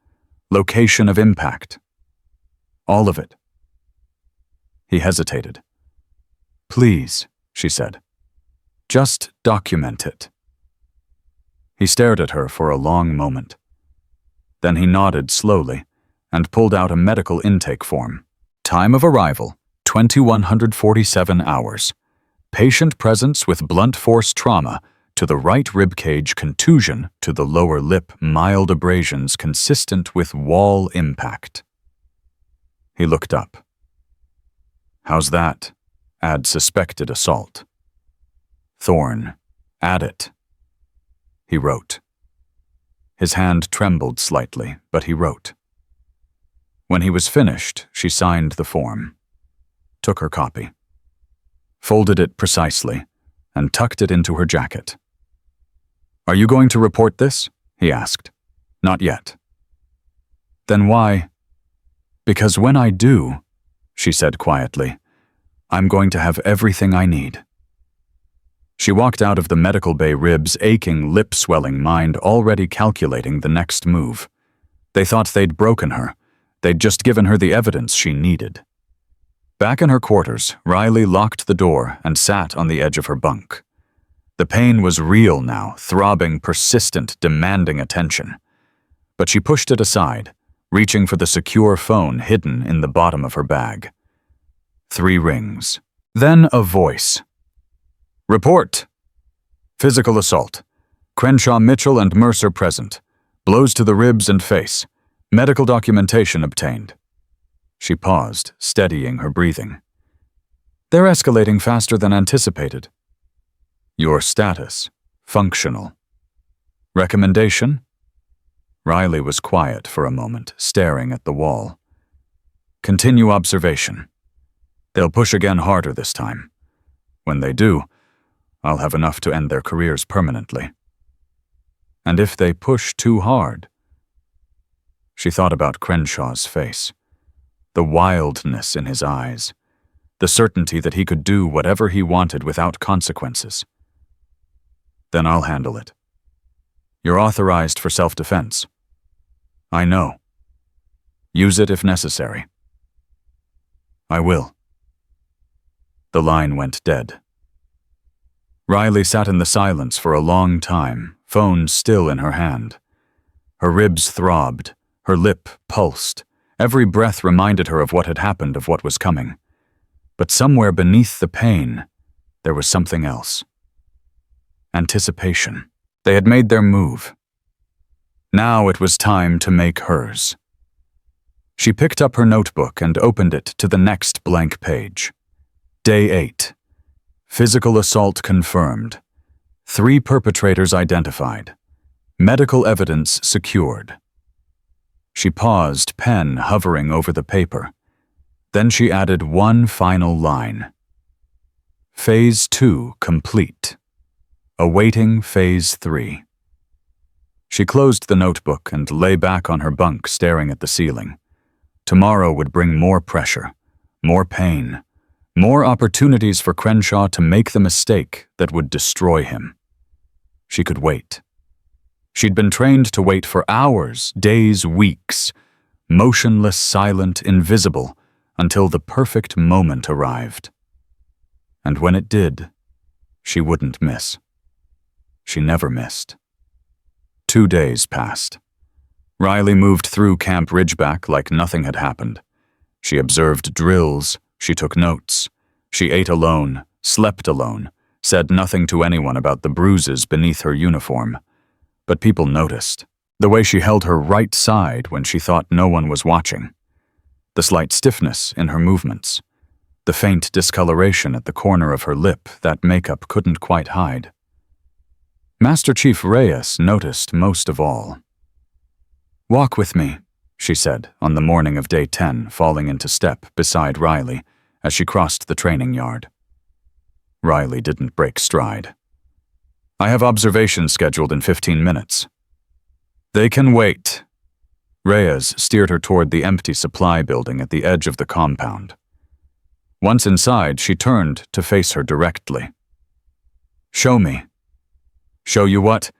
Location of impact. All of it. He hesitated. "Please," she said. "Just document it." He stared at her for a long moment. Then he nodded slowly and pulled out a medical intake form. Time of arrival, 2147 hours. Patient presence with blunt force trauma to the right ribcage, contusion to the lower lip, mild abrasions consistent with wall impact. He looked up. "How's that? Add suspected assault." "Thorne, add it." He wrote. His hand trembled slightly, but he wrote. When he was finished, she signed the form, took her copy, folded it precisely, and tucked it into her jacket. "Are you going to report this?" he asked. "Not yet." "Then why?" "Because when I do," she said quietly, "I'm going to have everything I need." She walked out of the medical bay, ribs aching, lip-swelling, mind already calculating the next move. They thought they'd broken her. They'd just given her the evidence she needed. Back in her quarters, Riley locked the door and sat on the edge of her bunk. The pain was real now, throbbing, persistent, demanding attention. But she pushed it aside, reaching for the secure phone hidden in the bottom of her bag. 3 rings. Then a voice. "Report. Physical assault. Crenshaw, Mitchell, and Mercer present. Blows to the ribs and face. Medical documentation obtained." She paused, steadying her breathing. "They're escalating faster than anticipated." "Your status. Functional. Recommendation?" Riley was quiet for a moment, staring at the wall. "Continue observation. They'll push again harder this time. When they do, I'll have enough to end their careers permanently. And if they push too hard..." She thought about Crenshaw's face, the wildness in his eyes, the certainty that he could do whatever he wanted without consequences. "Then I'll handle it. You're authorized for self-defense. I know. Use it if necessary. I will. The line went dead. Riley sat in the silence for a long time, phone still in her hand. Her ribs throbbed, her lip pulsed. Every breath reminded her of what had happened, of what was coming. But somewhere beneath the pain, there was something else. Anticipation. They had made their move. Now it was time to make hers. She picked up her notebook and opened it to the next blank page. Day 8. Physical assault confirmed. 3 perpetrators identified. Medical evidence secured. She paused, pen hovering over the paper. Then she added one final line. Phase 2 complete. Awaiting Phase 3. She closed the notebook and lay back on her bunk, staring at the ceiling. Tomorrow would bring more pressure, more pain, more opportunities for Crenshaw to make the mistake that would destroy him. She could wait. She'd been trained to wait for hours, days, weeks, motionless, silent, invisible, until the perfect moment arrived. And when it did, she wouldn't miss. She never missed. 2 days passed. Riley moved through Camp Ridgeback like nothing had happened. She observed drills, she took notes. She ate alone, slept alone, said nothing to anyone about the bruises beneath her uniform. But people noticed. The way she held her right side when she thought no one was watching. The slight stiffness in her movements. The faint discoloration at the corner of her lip that makeup couldn't quite hide. Master Chief Reyes noticed most of all. "Walk with me," she said on the morning of Day 10, falling into step beside Riley as she crossed the training yard. Riley didn't break stride. "I have observations scheduled in 15 minutes. "They can wait." Reyes steered her toward the empty supply building at the edge of the compound. Once inside, she turned to face her directly. "Show me." "Show you what?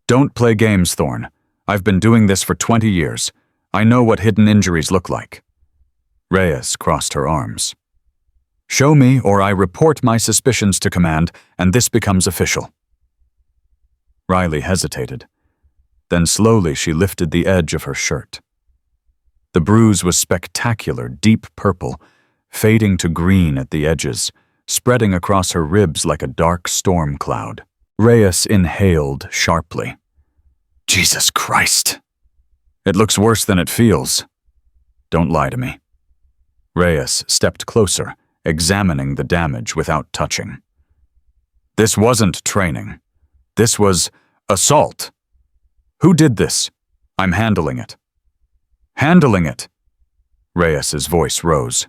Don't play games, Thorne. I've been doing this for 20 years. I know what hidden injuries look like." Reyes crossed her arms. "Show me, or I report my suspicions to command, and this becomes official." Riley hesitated. Then slowly she lifted the edge of her shirt. The bruise was spectacular, deep purple, fading to green at the edges, spreading across her ribs like a dark storm cloud. Reyes inhaled sharply. "Jesus Christ! It looks worse than it feels. Don't lie to me." Reyes stepped closer, examining the damage without touching. "This wasn't training. This was assault. Who did this? I'm handling it." "Handling it?" Reyes's voice rose.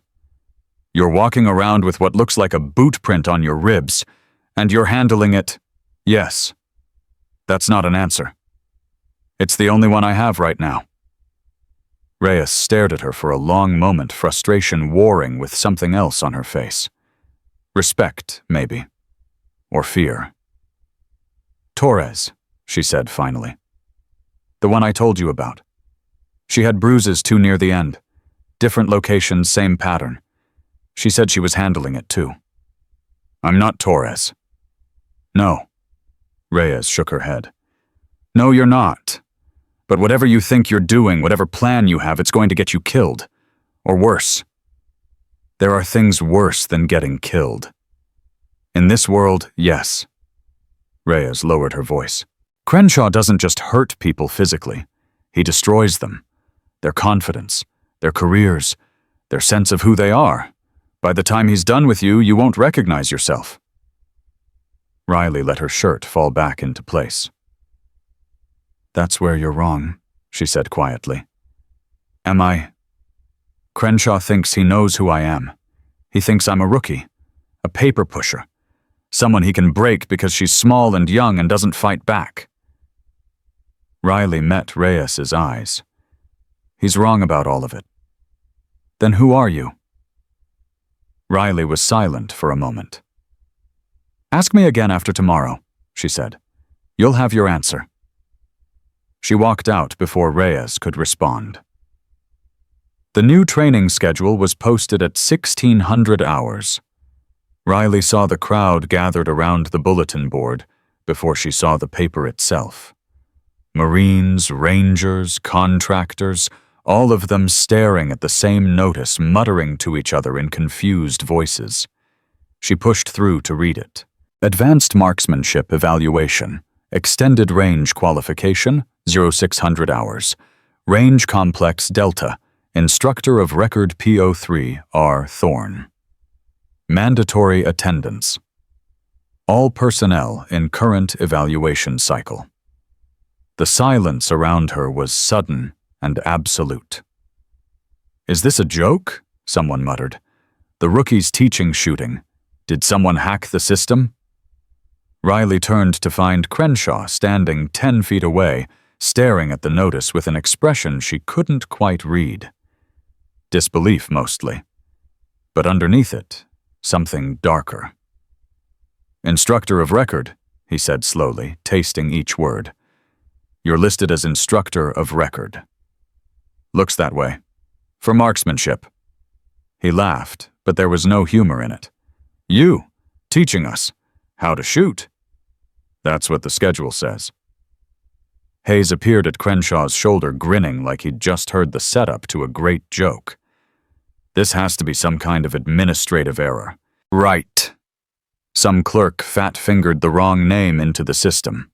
"You're walking around with what looks like a boot print on your ribs, and you're handling it?" "Yes." "That's not an answer." "It's the only one I have right now." Reyes stared at her for a long moment, frustration warring with something else on her face. Respect, maybe. Or fear. "Torres," she said finally. "The one I told you about. She had bruises too near the end. Different locations, same pattern. She said she was handling it too." "I'm not Torres." "No." Reyes shook her head. "No, you're not. But whatever you think you're doing, whatever plan you have, it's going to get you killed. Or worse. There are things worse than getting killed. In this world, yes." Reyes lowered her voice. "Crenshaw doesn't just hurt people physically. He destroys them. Their confidence, their careers, their sense of who they are. By the time he's done with you, you won't recognize yourself." Riley let her shirt fall back into place. "That's where you're wrong," she said quietly. "Am I? Crenshaw thinks he knows who I am. He thinks I'm a rookie, a paper pusher, someone he can break because she's small and young and doesn't fight back." Riley met Reyes's eyes. "He's wrong about all of it." "Then who are you?" Riley was silent for a moment. "Ask me again after tomorrow," she said. "You'll have your answer." She walked out before Reyes could respond. The new training schedule was posted at 1600 hours. Riley saw the crowd gathered around the bulletin board before she saw the paper itself. Marines, rangers, contractors, all of them staring at the same notice, muttering to each other in confused voices. She pushed through to read it. Advanced Marksmanship Evaluation. Extended Range Qualification, 0600 hours. Range Complex Delta. Instructor of Record PO3, R. Thorne. Mandatory attendance. All personnel in current evaluation cycle. The silence around her was sudden and absolute. "Is this a joke?" someone muttered. "The rookie's teaching shooting. Did someone hack the system?" Riley turned to find Crenshaw standing 10 feet away, staring at the notice with an expression she couldn't quite read. Disbelief, mostly. But underneath it, something darker. "Instructor of Record," he said slowly, tasting each word. "You're listed as Instructor of Record. Looks that way. For marksmanship." He laughed, but there was no humor in it. "You, teaching us how to shoot." "That's what the schedule says." Hayes appeared at Crenshaw's shoulder, grinning like he'd just heard the setup to a great joke. "This has to be some kind of administrative error." "Right." Some clerk fat-fingered the wrong name into the system.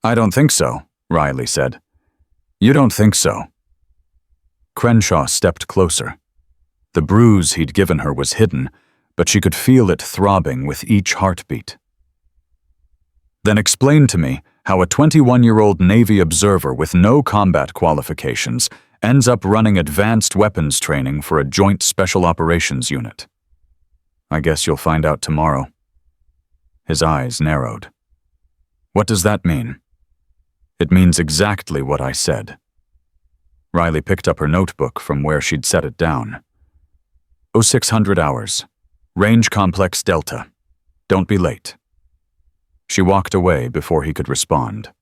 "I don't think so," Riley said. "You don't think so?" Crenshaw stepped closer. The bruise he'd given her was hidden, but she could feel it throbbing with each heartbeat. "Then explain to me how a 21-year-old Navy observer with no combat qualifications ends up running advanced weapons training for a joint special operations unit." "I guess you'll find out tomorrow." His eyes narrowed. "What does that mean?" "It means exactly what I said." Riley picked up her notebook from where she'd set it down. 0600 hours. Range Complex Delta. Don't be late." She walked away before he could respond.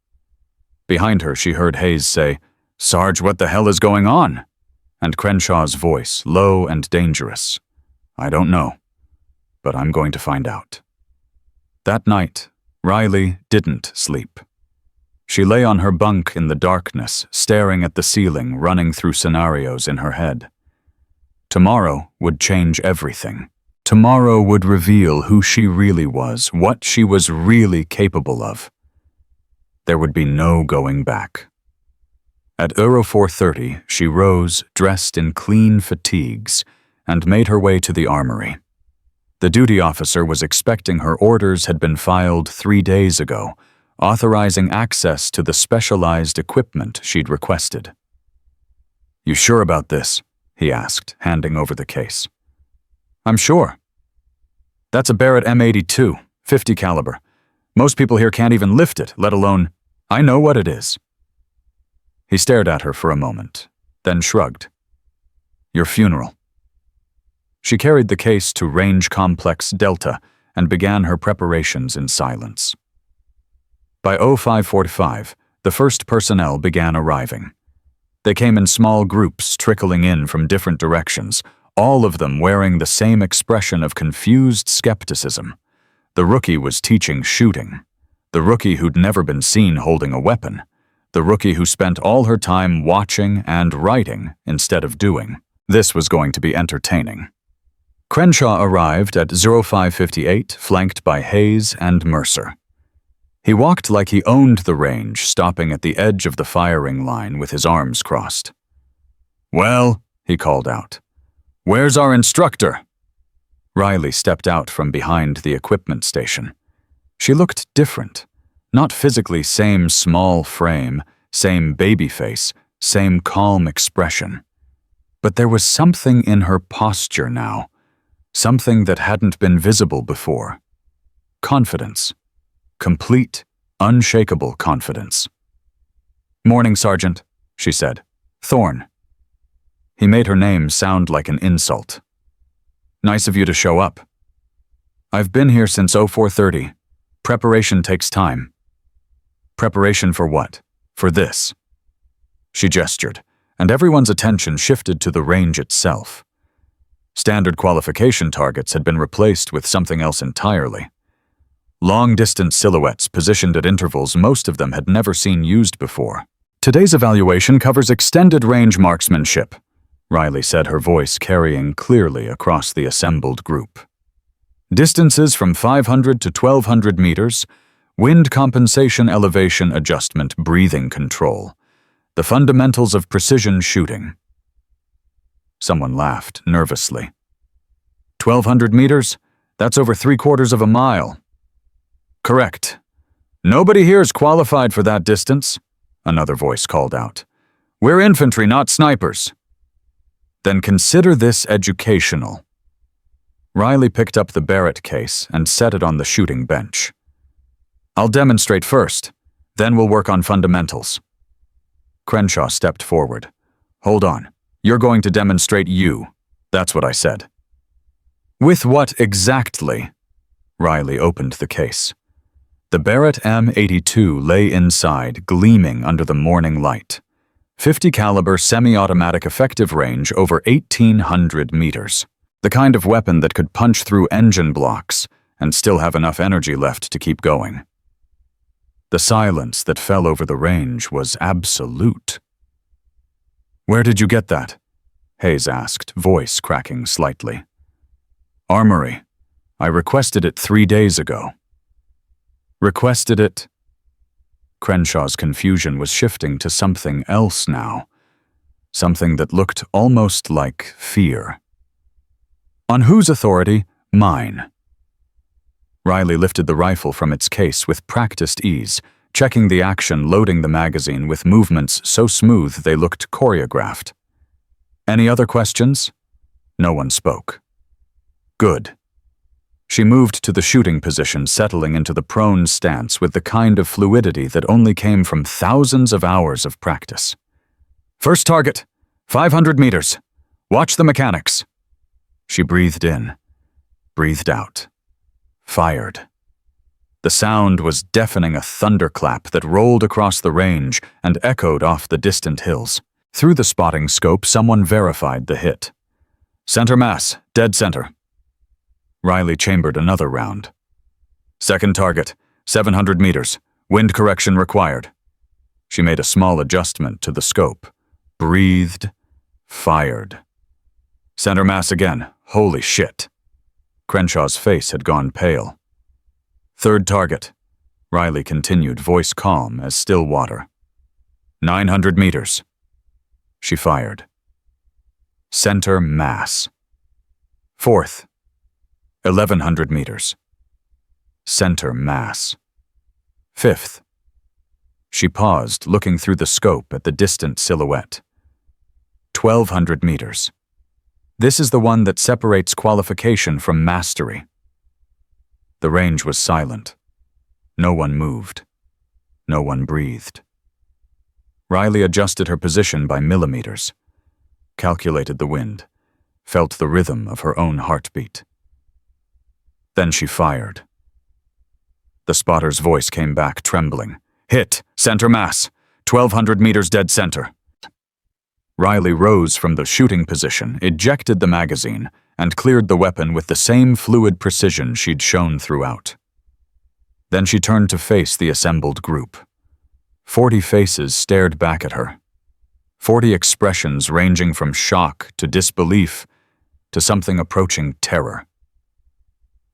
Behind her, she heard Hayes say, "Sarge, what the hell is going on?" And Crenshaw's voice, low and dangerous. "I don't know, but I'm going to find out." That night, Riley didn't sleep. She lay on her bunk in the darkness, staring at the ceiling, running through scenarios in her head. Tomorrow would change everything. Tomorrow would reveal who she really was, what she was really capable of. There would be no going back. At Euro 4:30, she rose, dressed in clean fatigues, and made her way to the armory. The duty officer was expecting her. Orders had been filed 3 days ago, authorizing access to the specialized equipment she'd requested. "You sure about this?" he asked, handing over the case. "I'm sure. That's a Barrett M82, 50 caliber. Most people here can't even lift it, let alone, I know what it is." He stared at her for a moment, then shrugged. "Your funeral." She carried the case to Range Complex Delta and began her preparations in silence. By 0545, the first personnel began arriving. They came in small groups, trickling in from different directions, all of them wearing the same expression of confused skepticism. The rookie was teaching shooting. The rookie who'd never been seen holding a weapon. The rookie who spent all her time watching and writing instead of doing. This was going to be entertaining. Crenshaw arrived at 0558, flanked by Hayes and Mercer. He walked like he owned the range, stopping at the edge of the firing line with his arms crossed. "Well," he called out, "where's our instructor?" Riley stepped out from behind the equipment station. She looked different. Not physically same small frame, same baby face, same calm expression. But there was something in her posture now, something that hadn't been visible before. Confidence. Complete, unshakable confidence. "Morning, Sergeant," she said. "Thorne." He made her name sound like an insult. "Nice of you to show up." "I've been here since 0430. Preparation takes time." "Preparation for what? For this. She gestured, and everyone's attention shifted to the range itself. Standard qualification targets had been replaced with something else entirely. Long-distance silhouettes positioned at intervals most of them had never seen used before. Today's evaluation covers extended range marksmanship, Riley said, her voice carrying clearly across the assembled group. Distances from 500 to 1,200 meters, wind compensation, elevation adjustment, breathing control. The fundamentals of precision shooting. Someone laughed nervously. 1,200 meters? That's over 3/4 of a mile. Correct. Nobody here is qualified for that distance, another voice called out. We're infantry, not snipers. Then consider this educational. Riley picked up the Barrett case and set it on the shooting bench. I'll demonstrate first, then we'll work on fundamentals. Crenshaw stepped forward. Hold on. You're going to demonstrate you. That's what I said. With what exactly? Riley opened the case. The Barrett M82 lay inside, gleaming under the morning light. 50 caliber semi-automatic effective range over 1,800 meters. The kind of weapon that could punch through engine blocks and still have enough energy left to keep going. The silence that fell over the range was absolute. Where did you get that? Hayes asked, voice cracking slightly. Armory. I requested it 3 days ago. Requested it? Crenshaw's confusion was shifting to something else now. Something that looked almost like fear. On whose authority? Mine. Riley lifted the rifle from its case with practiced ease, checking the action, loading the magazine with movements so smooth they looked choreographed. Any other questions? No one spoke. Good. She moved to the shooting position, settling into the prone stance with the kind of fluidity that only came from thousands of hours of practice. First target, 500 meters. Watch the mechanics. She breathed in, breathed out. Fired. The sound was deafening, a thunderclap that rolled across the range and echoed off the distant hills. Through the spotting scope, someone verified the hit. Center mass, dead center. Riley chambered another round. Second target, 700 meters. Wind correction required. She made a small adjustment to the scope. Breathed. Fired. Center mass again. Holy shit. Crenshaw's face had gone pale. Third target. Riley continued, voice calm as still water. 900 meters. She fired. Center mass. Fourth. 1,100 meters. Center mass. Fifth. She paused, looking through the scope at the distant silhouette. 1,200 meters. This is the one that separates qualification from mastery. The range was silent. No one moved. No one breathed. Riley adjusted her position by millimeters, calculated the wind, felt the rhythm of her own heartbeat. Then she fired. The spotter's voice came back, trembling. Hit, center mass, 1,200 meters dead center. Riley rose from the shooting position, ejected the magazine, and cleared the weapon with the same fluid precision she'd shown throughout. Then she turned to face the assembled group. 40 faces stared back at her. 40 expressions ranging from shock to disbelief to something approaching terror.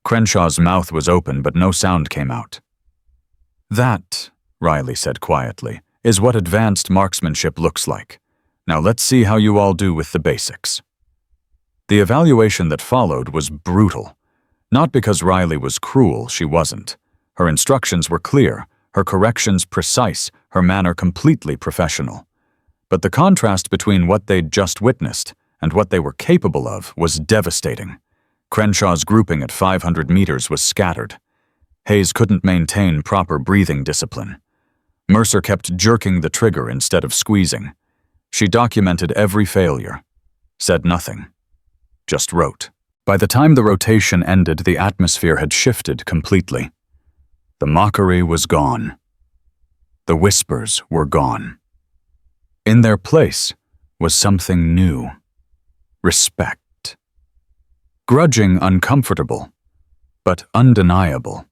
Crenshaw's mouth was open, but no sound came out. That, Riley said quietly, is what advanced marksmanship looks like. Now let's see how you all do with the basics. The evaluation that followed was brutal. Not because Riley was cruel, she wasn't. Her instructions were clear, her corrections precise, her manner completely professional. But the contrast between what they'd just witnessed and what they were capable of was devastating. Crenshaw's grouping at 500 meters was scattered. Hayes couldn't maintain proper breathing discipline. Mercer kept jerking the trigger instead of squeezing. She documented every failure, said nothing, just wrote. By the time the rotation ended, the atmosphere had shifted completely. The mockery was gone. The whispers were gone. In their place was something new. Respect. Grudging, uncomfortable, but undeniable.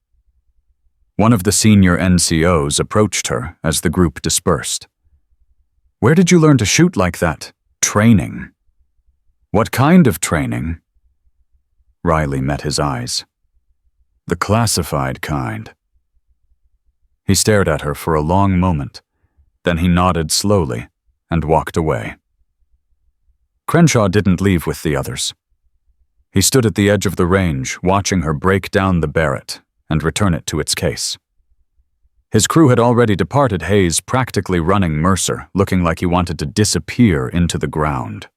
One of the senior NCOs approached her as the group dispersed. "Where did you learn to shoot like that? Training." "What kind of training?" Riley met his eyes. "The classified kind." He stared at her for a long moment, then he nodded slowly and walked away. Crenshaw didn't leave with the others. He stood at the edge of the range, watching her break down the Barrett and return it to its case. His crew had already departed Hayes, practically running Mercer, looking like he wanted to disappear into the ground.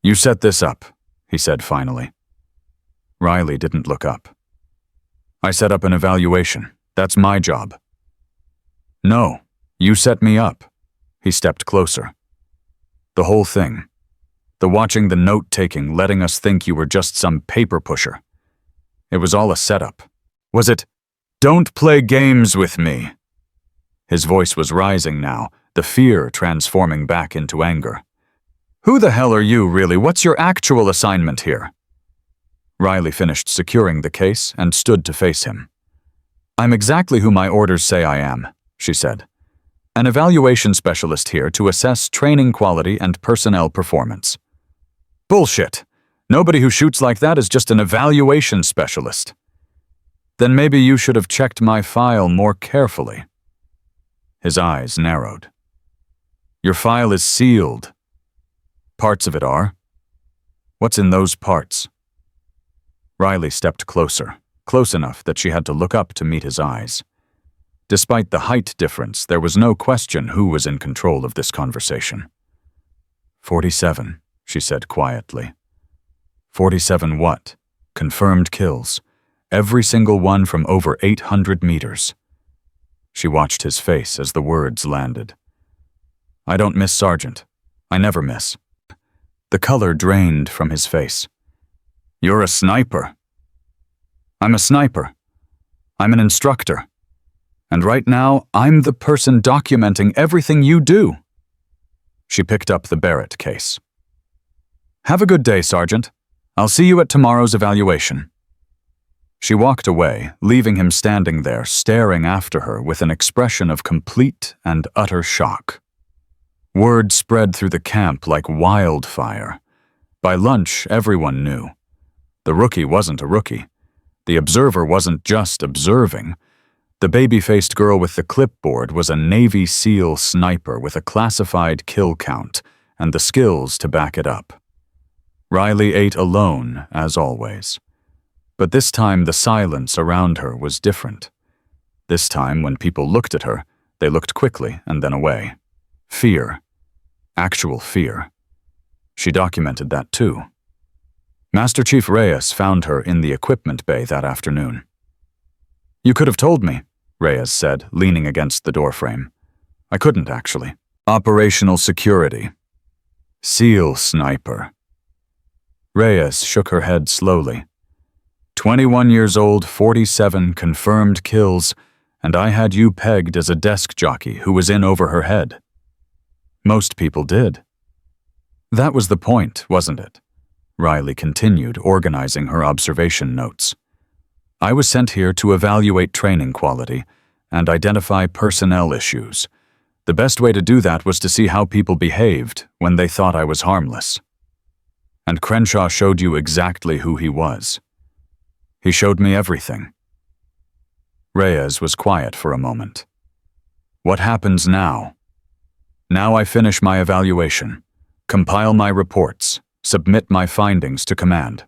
"You set this up," he said finally. Riley didn't look up. "I set up an evaluation. That's my job." "No, you set me up." He stepped closer. "The whole thing. The watching, the note-taking, letting us think you were just some paper pusher. It was all a setup. Was it, 'Don't play games with me'?" His voice was rising now, the fear transforming back into anger. "Who the hell are you, really? What's your actual assignment here?" Riley finished securing the case and stood to face him. "I'm exactly who my orders say I am," she said. "An evaluation specialist here to assess training quality and personnel performance." "Bullshit. Nobody who shoots like that is just an evaluation specialist." "Then maybe you should have checked my file more carefully." His eyes narrowed. "Your file is sealed." "Parts of it are." "What's in those parts?" Riley stepped closer, close enough that she had to look up to meet his eyes. Despite the height difference, there was no question who was in control of this conversation. 47, she said quietly. 47 what? Confirmed kills. Every single one from over 800 meters. She watched his face as the words landed. "I don't miss, Sergeant. I never miss." The color drained from his face. "You're a sniper." "I'm a sniper. I'm an instructor. And right now, I'm the person documenting everything you do." She picked up the Barrett case. "Have a good day, Sergeant. I'll see you at tomorrow's evaluation." She walked away, leaving him standing there, staring after her with an expression of complete and utter shock. Word spread through the camp like wildfire. By lunch, everyone knew. The rookie wasn't a rookie. The observer wasn't just observing. The baby-faced girl with the clipboard was a Navy SEAL sniper with a classified kill count and the skills to back it up. Riley ate alone, as always. But this time the silence around her was different. This time, when people looked at her, they looked quickly and then away. Fear. Actual fear. She documented that too. Master Chief Reyes found her in the equipment bay that afternoon. "You could have told me," Reyes said, leaning against the doorframe. "I couldn't, actually." Operational security. SEAL sniper. Reyes shook her head slowly. 21 years old, 47 confirmed kills, and I had you pegged as a desk jockey who was in over her head. Most people did. That was the point, wasn't it? Riley continued, organizing her observation notes. I was sent here to evaluate training quality and identify personnel issues. The best way to do that was to see how people behaved when they thought I was harmless. And Crenshaw showed you exactly who he was. He showed me everything. Reyes was quiet for a moment. What happens now? Now I finish my evaluation, compile my reports, submit my findings to command.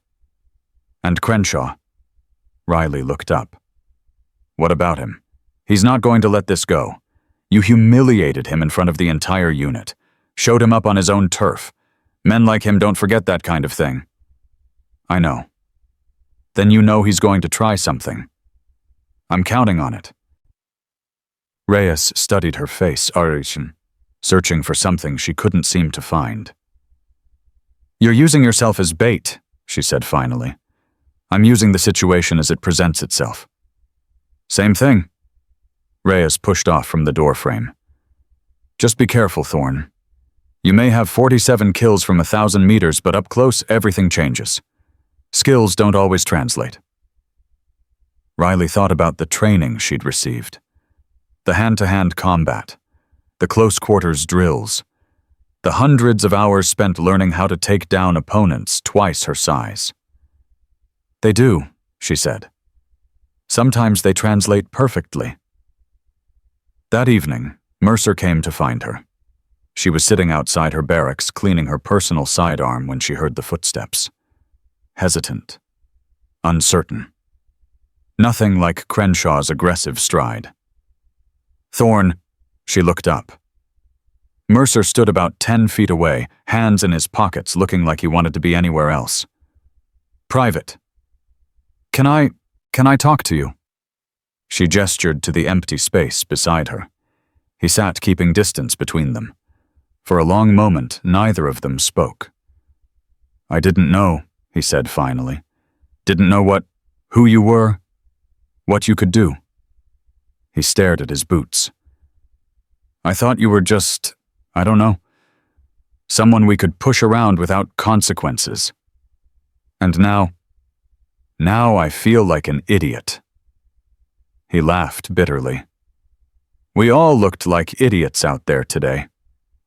And Crenshaw? Riley looked up. What about him? He's not going to let this go. You humiliated him in front of the entire unit, showed him up on his own turf. Men like him don't forget that kind of thing. I know. Then you know he's going to try something. I'm counting on it. Reyes studied her face, searching for something she couldn't seem to find. You're using yourself as bait, she said finally. I'm using the situation as it presents itself. Same thing. Reyes pushed off from the doorframe. Just be careful, Thorn. You may have 47 kills from 1,000 meters, but up close, everything changes. Skills don't always translate. Riley thought about the training she'd received. The hand-to-hand combat, the close-quarters drills, the hundreds of hours spent learning how to take down opponents twice her size. They do, she said. Sometimes they translate perfectly. That evening, Mercer came to find her. She was sitting outside her barracks cleaning her personal sidearm when she heard the footsteps. Hesitant. Uncertain. Nothing like Crenshaw's aggressive stride. Thorn, she looked up. Mercer stood about 10 feet away, hands in his pockets, looking like he wanted to be anywhere else. Private. Can I talk to you? She gestured to the empty space beside her. He sat, keeping distance between them. For a long moment, neither of them spoke. I didn't know, he said finally. Didn't know who you were, what you could do. He stared at his boots. I thought you were just, I don't know, someone we could push around without consequences. And now I feel like an idiot. He laughed bitterly. We all looked like idiots out there today,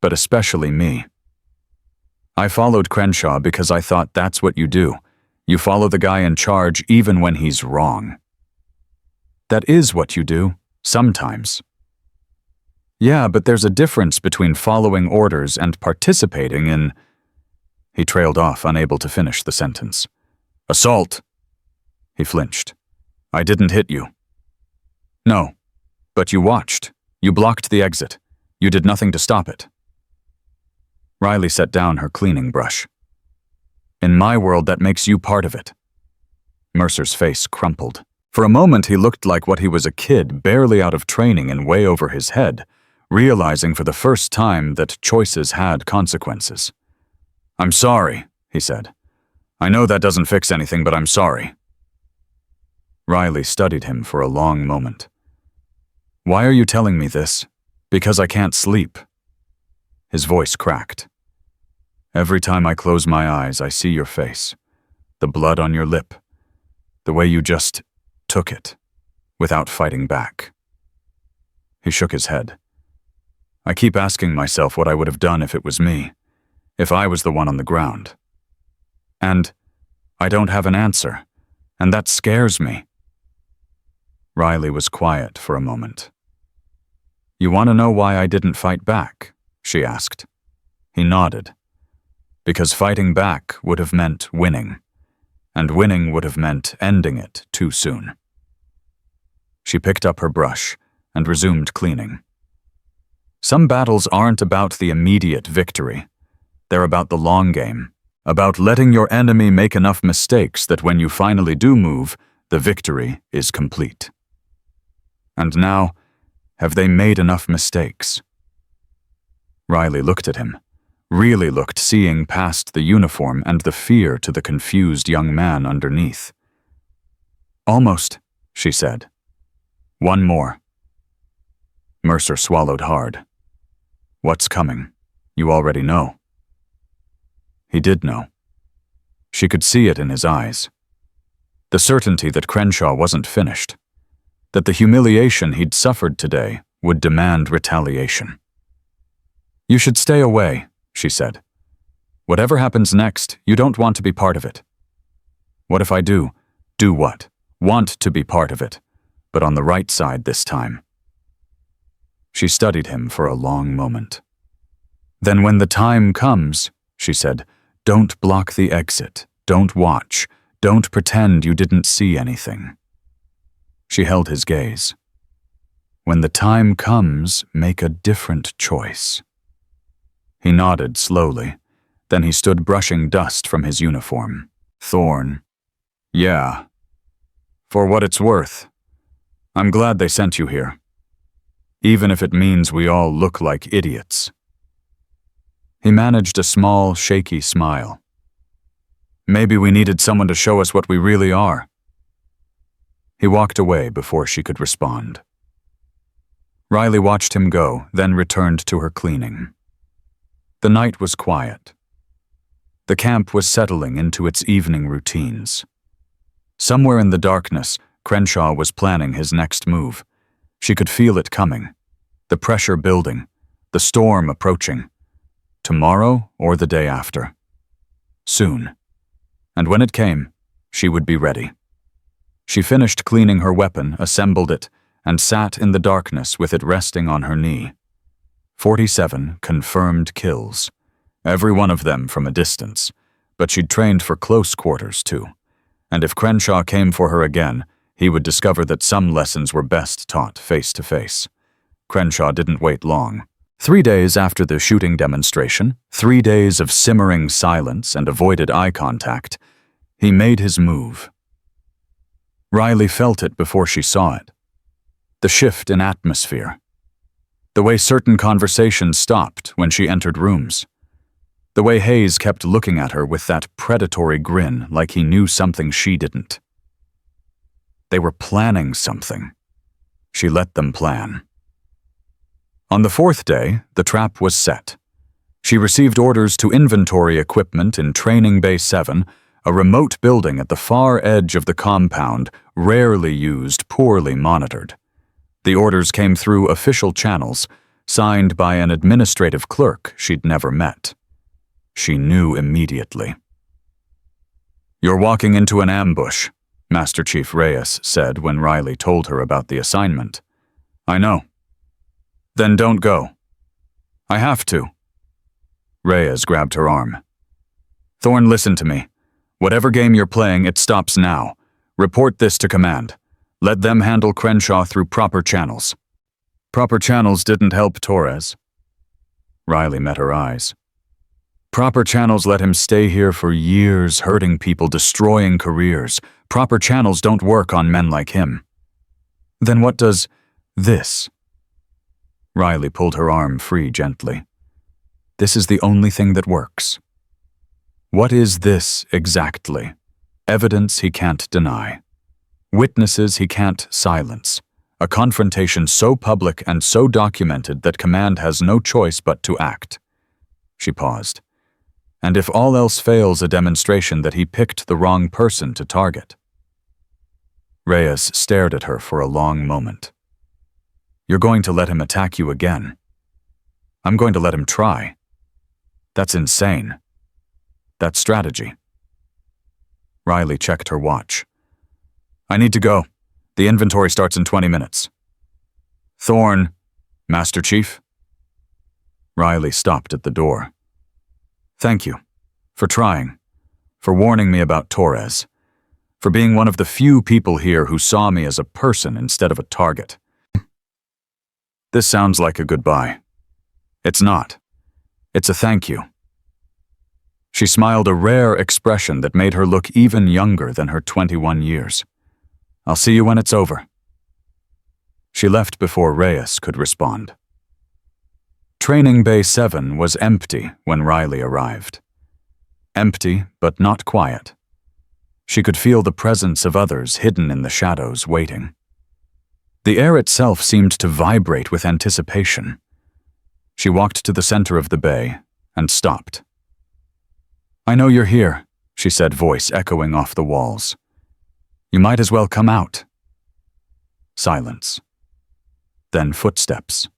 but especially me. I followed Crenshaw because I thought that's what you do. You follow the guy in charge even when he's wrong. That is what you do, sometimes. Yeah, but there's a difference between following orders and participating in... He trailed off, unable to finish the sentence. Assault! He flinched. I didn't hit you. No, but you watched. You blocked the exit. You did nothing to stop it. Riley set down her cleaning brush. In my world, that makes you part of it. Mercer's face crumpled. For a moment, he looked like what he was, a kid, barely out of training and way over his head, realizing for the first time that choices had consequences. I'm sorry, he said. I know that doesn't fix anything, but I'm sorry. Riley studied him for a long moment. Why are you telling me this? Because I can't sleep. His voice cracked. Every time I close my eyes, I see your face, the blood on your lip, the way you just took it, without fighting back. He shook his head. I keep asking myself what I would have done if it was me, if I was the one on the ground. And I don't have an answer, and that scares me. Riley was quiet for a moment. You want to know why I didn't fight back? She asked. He nodded. Because fighting back would have meant winning, and winning would have meant ending it too soon. She picked up her brush and resumed cleaning. Some battles aren't about the immediate victory. They're about the long game, about letting your enemy make enough mistakes that when you finally do move, the victory is complete. And now, have they made enough mistakes? Riley looked at him, really looked, seeing past the uniform and the fear to the confused young man underneath. Almost, she said. One more. Mercer swallowed hard. What's coming? You already know. He did know. She could see it in his eyes. The certainty that Crenshaw wasn't finished, that the humiliation he'd suffered today would demand retaliation. You should stay away, she said. Whatever happens next, you don't want to be part of it. What if I do? Do what? Want to be part of it, but on the right side this time. She studied him for a long moment. Then when the time comes, she said, don't block the exit, don't watch, don't pretend you didn't see anything. She held his gaze. When the time comes, make a different choice. He nodded slowly. Then he stood brushing dust from his uniform. Thorn. Yeah. For what it's worth. I'm glad they sent you here. Even if it means we all look like idiots. He managed a small, shaky smile. Maybe we needed someone to show us what we really are. He walked away before she could respond. Riley watched him go, then returned to her cleaning. The night was quiet. The camp was settling into its evening routines. Somewhere in the darkness, Crenshaw was planning his next move. She could feel it coming, the pressure building, the storm approaching. Tomorrow or the day after. Soon. And when it came, she would be ready. She finished cleaning her weapon, assembled it, and sat in the darkness with it resting on her knee. 47 confirmed kills. Every one of them from a distance, but she'd trained for close quarters too. And if Crenshaw came for her again, he would discover that some lessons were best taught face to face. Crenshaw didn't wait long. 3 days after the shooting demonstration, 3 days of simmering silence and avoided eye contact, he made his move. Riley felt it before she saw it. The shift in atmosphere. The way certain conversations stopped when she entered rooms. The way Hayes kept looking at her with that predatory grin like he knew something she didn't. They were planning something. She let them plan. On the 4th day, the trap was set. She received orders to inventory equipment in Training Bay 7, a remote building at the far edge of the compound, rarely used, poorly monitored. The orders came through official channels, signed by an administrative clerk she'd never met. She knew immediately. "You're walking into an ambush," Master Chief Reyes said when Riley told her about the assignment. "I know." "Then don't go." "I have to." Reyes grabbed her arm. "Thorne, listen to me. Whatever game you're playing, it stops now. Report this to command. Let them handle Crenshaw through proper channels." "Proper channels didn't help Torres." Riley met her eyes. "Proper channels let him stay here for years, hurting people, destroying careers. Proper channels don't work on men like him." "Then what does this?" Riley pulled her arm free gently. "This is the only thing that works." What is this exactly? Evidence he can't deny. Witnesses he can't silence. A confrontation so public and so documented that command has no choice but to act. She paused. And if all else fails, a demonstration that he picked the wrong person to target. Reyes stared at her for a long moment. "You're going to let him attack you again." "I'm going to let him try." "That's insane." "That's strategy." Riley checked her watch. "I need to go. The inventory starts in 20 minutes. "Thorne, Master Chief?" Riley stopped at the door. "Thank you. For trying. For warning me about Torres. For being one of the few people here who saw me as a person instead of a target." "This sounds like a goodbye." "It's not. It's a thank you." She smiled, a rare expression that made her look even younger than her 21 years. "I'll see you when it's over." She left before Reyes could respond. Training Bay 7 was empty when Riley arrived. Empty, but not quiet. She could feel the presence of others hidden in the shadows, waiting. The air itself seemed to vibrate with anticipation. She walked to the center of the bay and stopped. "I know you're here," she said, voice echoing off the walls. "You might as well come out." Silence. Then footsteps.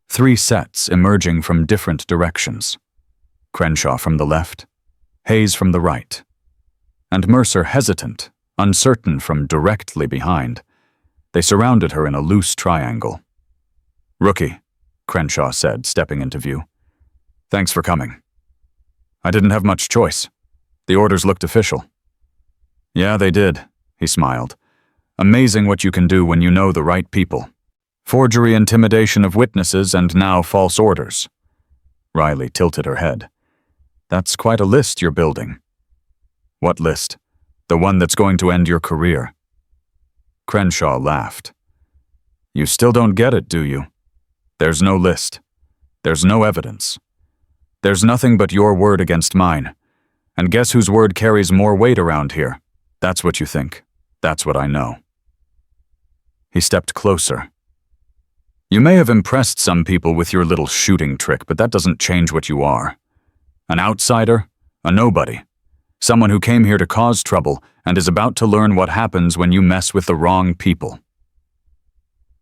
3 sets emerging from different directions. Crenshaw from the left, Hayes from the right, and Mercer hesitant, uncertain from directly behind. They surrounded her in a loose triangle. "Rookie," Crenshaw said, stepping into view. "Thanks for coming." "I didn't have much choice. The orders looked official." "Yeah, they did," he smiled. "Amazing what you can do when you know the right people. Forgery, intimidation of witnesses, and now false orders." Riley tilted her head. "That's quite a list you're building." "What list?" "The one that's going to end your career." Crenshaw laughed. "You still don't get it, do you? There's no list. There's no evidence. There's nothing but your word against mine. And guess whose word carries more weight around here? That's what you think. That's what I know." He stepped closer. You may have impressed some people with your little shooting trick, but that doesn't change what you are. An outsider, a nobody. Someone who came here to cause trouble and is about to learn what happens when you mess with the wrong people.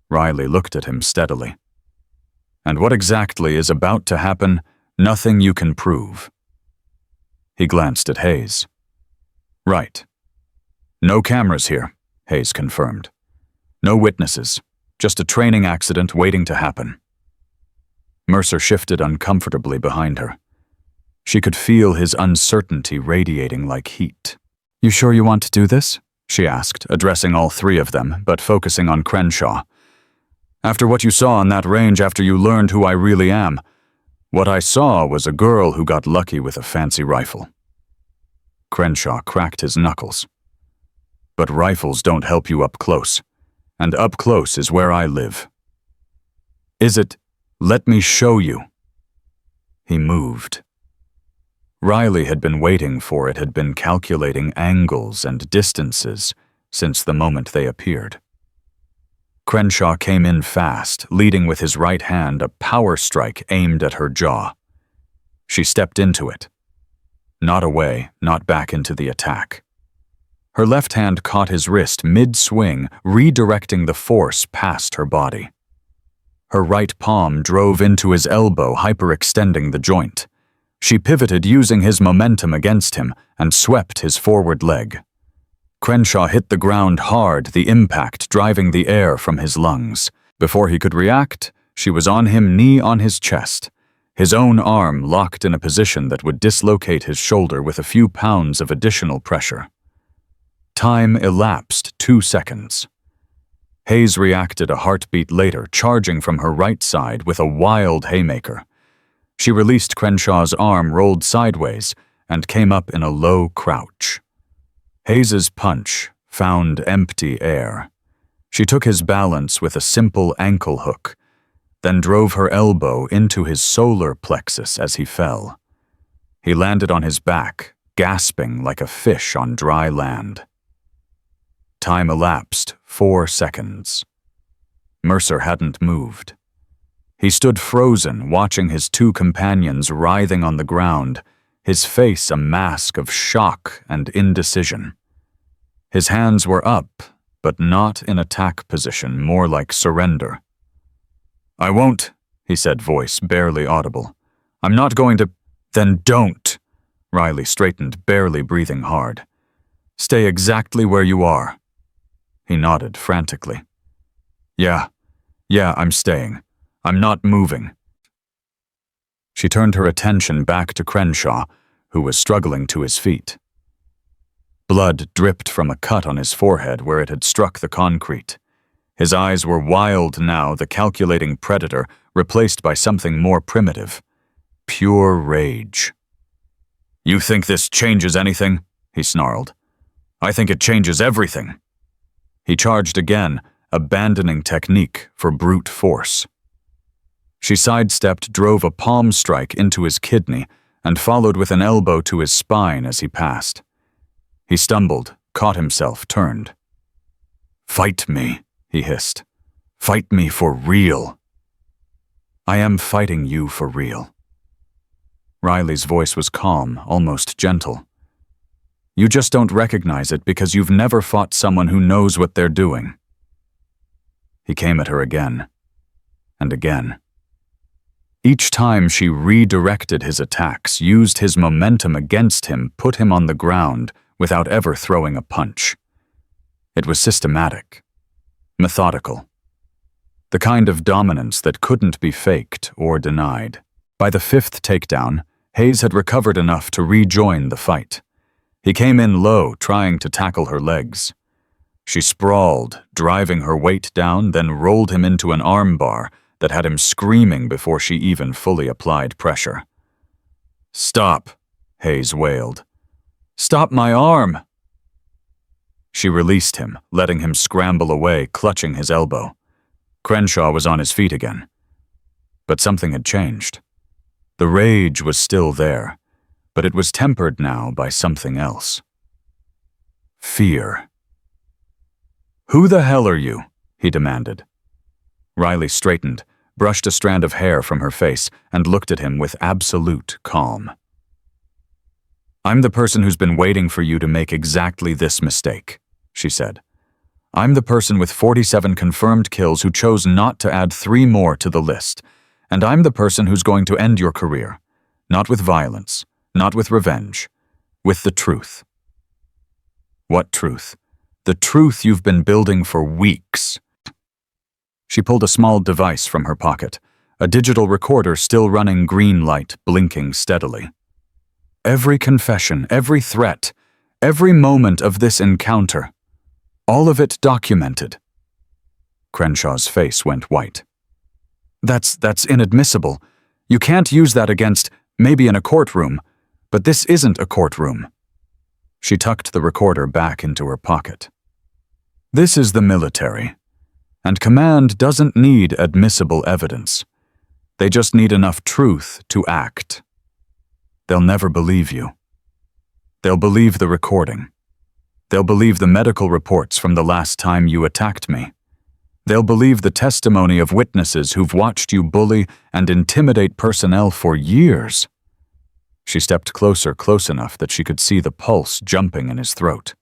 Riley looked at him steadily. And what exactly is about to happen, nothing you can prove. He glanced at Hayes. Right. No cameras here, Hayes confirmed. No witnesses, just a training accident waiting to happen. Mercer shifted uncomfortably behind her. She could feel his uncertainty radiating like heat. You sure you want to do this? She asked, addressing all three of them, but focusing on Crenshaw. After what you saw on that range after you learned who I really am, what I saw was a girl who got lucky with a fancy rifle. Crenshaw cracked his knuckles. But rifles don't help you up close, and up close is where I live. Is it, let me show you? He moved. Riley had been waiting for it, had been calculating angles and distances since the moment they appeared. Crenshaw came in fast, leading with his right hand a power strike aimed at her jaw. She stepped into it. Not away, not back into the attack. Her left hand caught his wrist mid-swing, redirecting the force past her body. Her right palm drove into his elbow, hyperextending the joint. She pivoted using his momentum against him and swept his forward leg. Crenshaw hit the ground hard, the impact driving the air from his lungs. Before he could react, she was on him, knee on his chest, his own arm locked in a position that would dislocate his shoulder with a few pounds of additional pressure. Time elapsed 2 seconds. Hayes reacted a heartbeat later, charging from her right side with a wild haymaker. She released Crenshaw's arm, rolled sideways, and came up in a low crouch. Hayes's punch found empty air. She took his balance with a simple ankle hook, then drove her elbow into his solar plexus as he fell. He landed on his back, gasping like a fish on dry land. Time elapsed 4 seconds. Mercer hadn't moved. He stood frozen, watching his two companions writhing on the ground, his face a mask of shock and indecision. His hands were up, but not in attack position, more like surrender. I won't, he said, voice barely audible. I'm not going to. Then don't. Riley straightened, barely breathing hard. Stay exactly where you are. He nodded frantically. Yeah, I'm staying. I'm not moving. She turned her attention back to Crenshaw, who was struggling to his feet. Blood dripped from a cut on his forehead where it had struck the concrete. His eyes were wild now, the calculating predator replaced by something more primitive. Pure rage. You think this changes anything? He snarled. I think it changes everything. He charged again, abandoning technique for brute force. She sidestepped, drove a palm strike into his kidney, and followed with an elbow to his spine as he passed. He stumbled, caught himself, turned. Fight me, he hissed. Fight me for real. I am fighting you for real. Riley's voice was calm, almost gentle. You just don't recognize it because you've never fought someone who knows what they're doing. He came at her again, and again. Each time she redirected his attacks, used his momentum against him, put him on the ground without ever throwing a punch. It was systematic, methodical, the kind of dominance that couldn't be faked or denied. By the 5th takedown, Hayes had recovered enough to rejoin the fight. He came in low, trying to tackle her legs. She sprawled, driving her weight down, then rolled him into an armbar that had him screaming before she even fully applied pressure. Stop, Hayes wailed. Stop my arm! She released him, letting him scramble away, clutching his elbow. Crenshaw was on his feet again. But something had changed. The rage was still there, but it was tempered now by something else. Fear. Who the hell are you? He demanded. Riley straightened, brushed a strand of hair from her face, and looked at him with absolute calm. "I'm the person who's been waiting for you to make exactly this mistake," she said. "I'm the person with 47 confirmed kills who chose not to add 3 more to the list, and I'm the person who's going to end your career, not with violence, not with revenge, with the truth." "What truth?" "The truth you've been building for weeks." She pulled a small device from her pocket, a digital recorder still running green light, blinking steadily. "Every confession, every threat, every moment of this encounter, all of it documented." Crenshaw's face went white. That's inadmissible. You can't use that against, maybe in a courtroom, but this isn't a courtroom." She tucked the recorder back into her pocket. "This is the military, and command doesn't need admissible evidence. They just need enough truth to act. They'll never believe you. They'll believe the recording. They'll believe the medical reports from the last time you attacked me. They'll believe the testimony of witnesses who've watched you bully and intimidate personnel for years." She stepped closer, close enough that she could see the pulse jumping in his throat.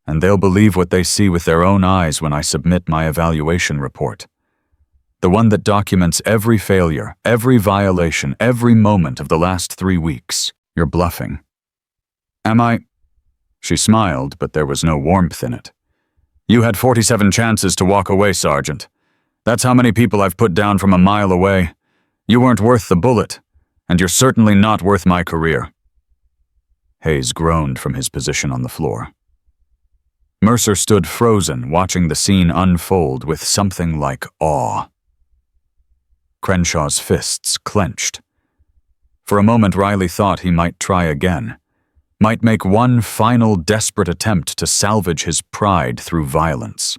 "And they'll believe what they see with their own eyes when I submit my evaluation report. The one that documents every failure, every violation, every moment of the last 3 weeks. You're bluffing." "Am I?" She smiled, but there was no warmth in it. "You had 47 chances to walk away, Sergeant. That's how many people I've put down from a mile away. You weren't worth the bullet, and you're certainly not worth my career." Hayes groaned from his position on the floor. Mercer stood frozen, watching the scene unfold with something like awe. Crenshaw's fists clenched. For a moment, Riley thought he might try again, might make one final desperate attempt to salvage his pride through violence.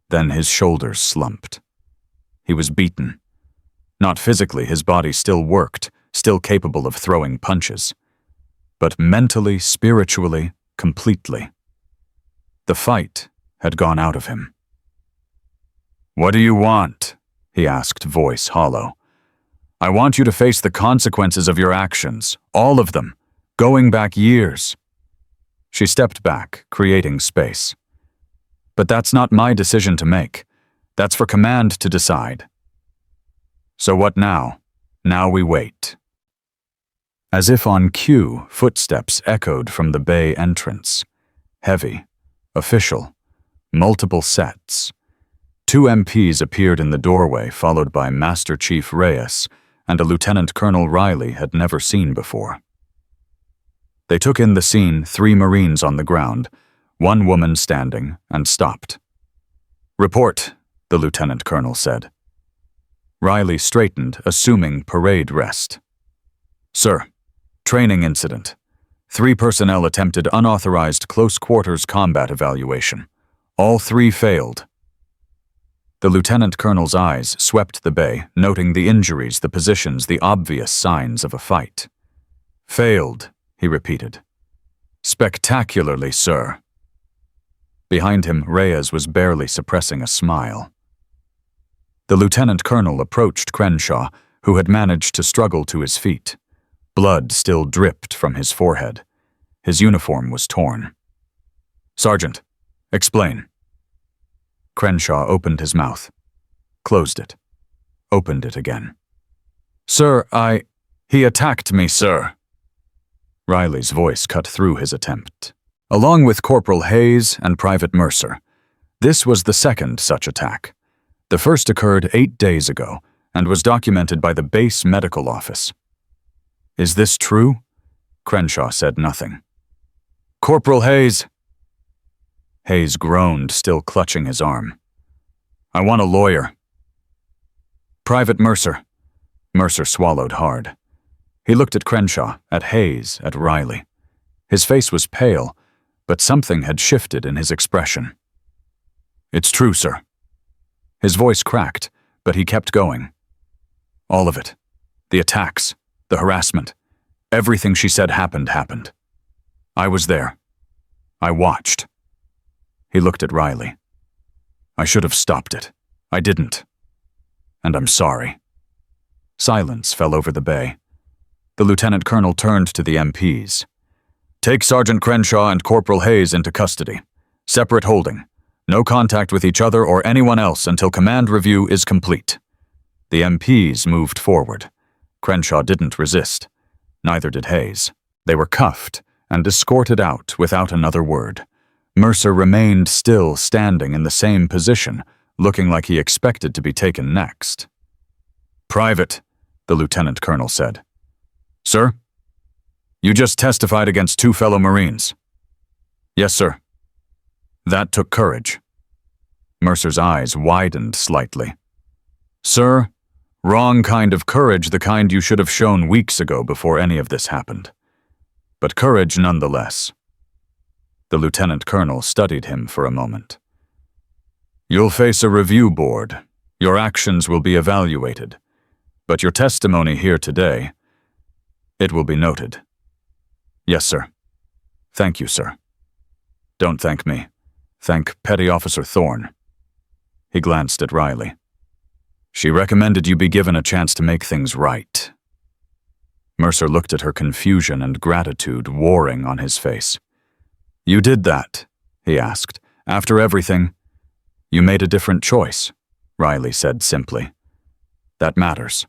Then his shoulders slumped. He was beaten. Not physically, his body still worked, still capable of throwing punches. But mentally, spiritually, completely. The fight had gone out of him. "What do you want?" he asked, voice hollow. "I want you to face the consequences of your actions, all of them, going back years." She stepped back, creating space. "But that's not my decision to make. That's for command to decide." "So what now?" "Now we wait." As if on cue, footsteps echoed from the bay entrance. Heavy, official, multiple sets. 2 MPs appeared in the doorway, followed by Master Chief Reyes and a Lieutenant Colonel Riley had never seen before. They took in the scene, 3 Marines on the ground, 1 woman standing, and stopped. "Report," the Lieutenant Colonel said. Riley straightened, assuming parade rest. "Sir, training incident. 3 personnel attempted unauthorized close-quarters combat evaluation. All 3 failed." The Lieutenant Colonel's eyes swept the bay, noting the injuries, the positions, the obvious signs of a fight. "Failed," he repeated. "Spectacularly, sir." Behind him, Reyes was barely suppressing a smile. The Lieutenant Colonel approached Crenshaw, who had managed to struggle to his feet. Blood still dripped from his forehead. His uniform was torn. "Sergeant, explain." Crenshaw opened his mouth, closed it, opened it again. "Sir, he attacked me, sir." Riley's voice cut through his attempt. Along with Corporal Hayes and Private Mercer, this was the second such attack. The first occurred 8 days ago and was documented by the base medical office. "Is this true?" Crenshaw said nothing. "Corporal Hayes." Hayes groaned, still clutching his arm. "I want a lawyer." "Private Mercer." Mercer swallowed hard. He looked at Crenshaw, at Hayes, at Riley. His face was pale, but something had shifted in his expression. "It's true, sir." His voice cracked, but he kept going. "All of it. The attacks, the harassment. Everything she said happened. I was there. I watched." He looked at Riley. "I should have stopped it. I didn't. And I'm sorry." Silence fell over the bay. The lieutenant colonel turned to the MPs. "Take Sergeant Crenshaw and Corporal Hayes into custody. Separate holding. No contact with each other or anyone else until command review is complete." The MPs moved forward. Crenshaw didn't resist. Neither did Hayes. They were cuffed and escorted out without another word. Mercer remained still standing in the same position, looking like he expected to be taken next. "Private," the lieutenant colonel said. "Sir? You just testified against 2 fellow Marines." "Yes, sir." "That took courage." Mercer's eyes widened slightly. "Sir, wrong kind of courage, the kind you should have shown weeks ago before any of this happened. But courage nonetheless." The lieutenant colonel studied him for a moment. "You'll face a review board. Your actions will be evaluated. But your testimony here today, it will be noted." "Yes, sir." "Thank you, sir." "Don't thank me. Thank Petty Officer Thorne." He glanced at Riley. "She recommended you be given a chance to make things right." Mercer looked at her, confusion and gratitude warring on his face. "You did that?" he asked. "After everything?" "You made a different choice," Riley said simply. "That matters."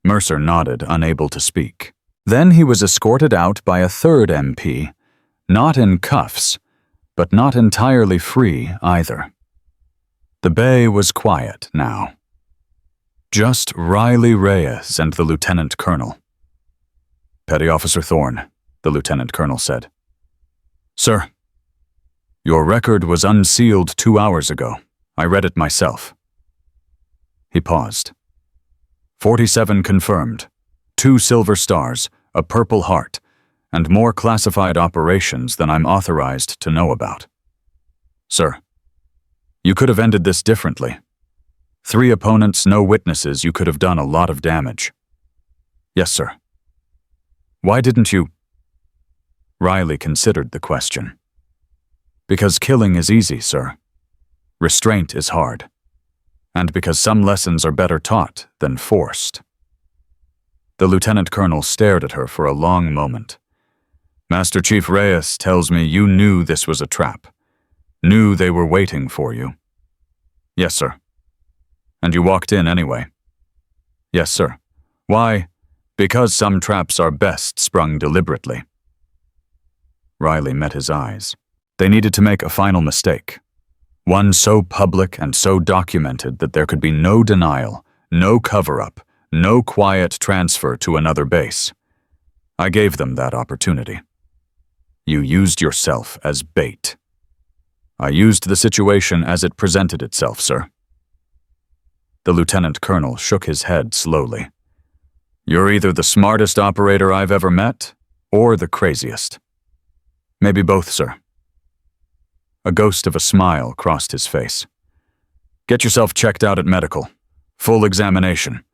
Mercer nodded, unable to speak. Then he was escorted out by a third MP, not in cuffs, but not entirely free either. The bay was quiet now. Just Riley Reyes and the lieutenant colonel. "Petty Officer Thorne," the lieutenant colonel said. "Sir, your record was unsealed 2 hours ago. I read it myself." He paused. 47 confirmed, 2 silver stars, a Purple Heart, and more classified operations than I'm authorized to know about. Sir, you could have ended this differently. 3 opponents, no witnesses, you could have done a lot of damage. Yes, sir. Why didn't you? Riley considered the question. Because killing is easy, sir. Restraint is hard. And because some lessons are better taught than forced. The lieutenant colonel stared at her for a long moment. Master Chief Reyes tells me you knew this was a trap. Knew they were waiting for you. Yes, sir. And you walked in anyway. Yes, sir. Why? Because some traps are best sprung deliberately. Riley met his eyes. They needed to make a final mistake. One so public and so documented that there could be no denial, no cover-up, no quiet transfer to another base. I gave them that opportunity. You used yourself as bait. I used the situation as it presented itself, sir. The lieutenant colonel shook his head slowly. You're either the smartest operator I've ever met, or the craziest. Maybe both, sir. A ghost of a smile crossed his face. Get yourself checked out at medical. Full examination.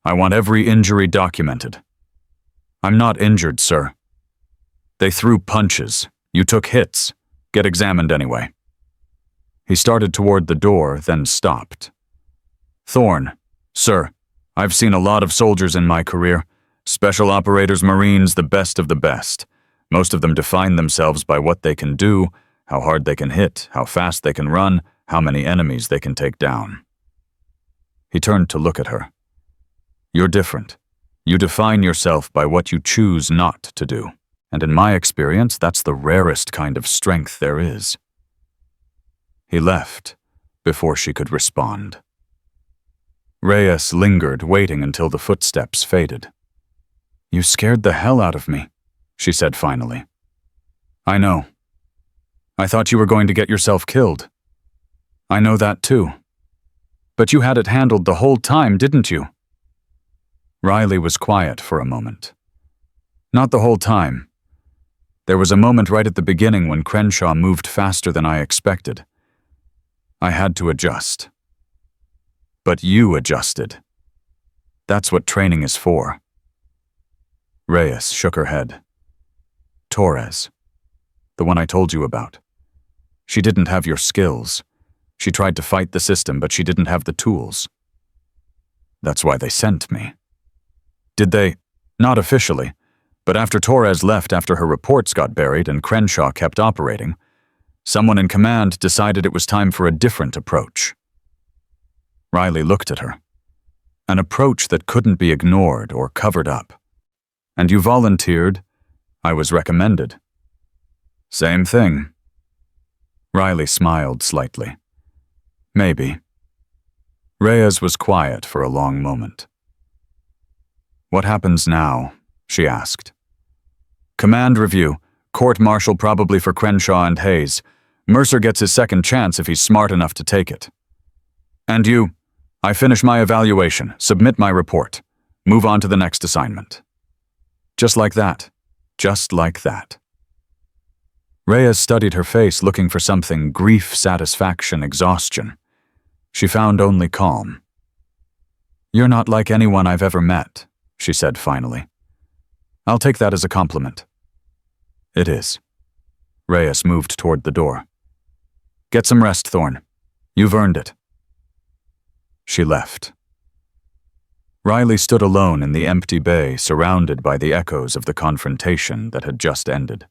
I want every injury documented. I'm not injured, sir. They threw punches. You took hits. Get examined anyway. He started toward the door, then stopped. Thorne, sir, I've seen a lot of soldiers in my career. Special operators, Marines, the best of the best. Most of them define themselves by what they can do, how hard they can hit, how fast they can run, how many enemies they can take down. He turned to look at her. You're different. You define yourself by what you choose not to do. And in my experience, that's the rarest kind of strength there is. He left before she could respond. Reyes lingered, waiting until the footsteps faded. You scared the hell out of me, she said finally. I know. I thought you were going to get yourself killed. I know that too. But you had it handled the whole time, didn't you? Riley was quiet for a moment. Not the whole time. There was a moment right at the beginning when Crenshaw moved faster than I expected. I had to adjust. But you adjusted. That's what training is for. Reyes shook her head. Torres, the one I told you about. She didn't have your skills. She tried to fight the system, but she didn't have the tools. That's why they sent me. Did they? Not officially, but after Torres left after her reports got buried and Crenshaw kept operating, someone in command decided it was time for a different approach. Riley looked at her. An approach that couldn't be ignored or covered up. And you volunteered, I was recommended. Same thing. Riley smiled slightly. Maybe. Reyes was quiet for a long moment. What happens now? She asked. Command review. Court-martial probably for Crenshaw and Hayes. Mercer gets his second chance if he's smart enough to take it. And you? I finish my evaluation, submit my report, move on to the next assignment. Just like that. Just like that. Reyes studied her face, looking for something: grief, satisfaction, exhaustion. She found only calm. You're not like anyone I've ever met, she said finally. I'll take that as a compliment. It is. Reyes moved toward the door. Get some rest, Thorne. You've earned it. She left. Riley stood alone in the empty bay, surrounded by the echoes of the confrontation that had just ended.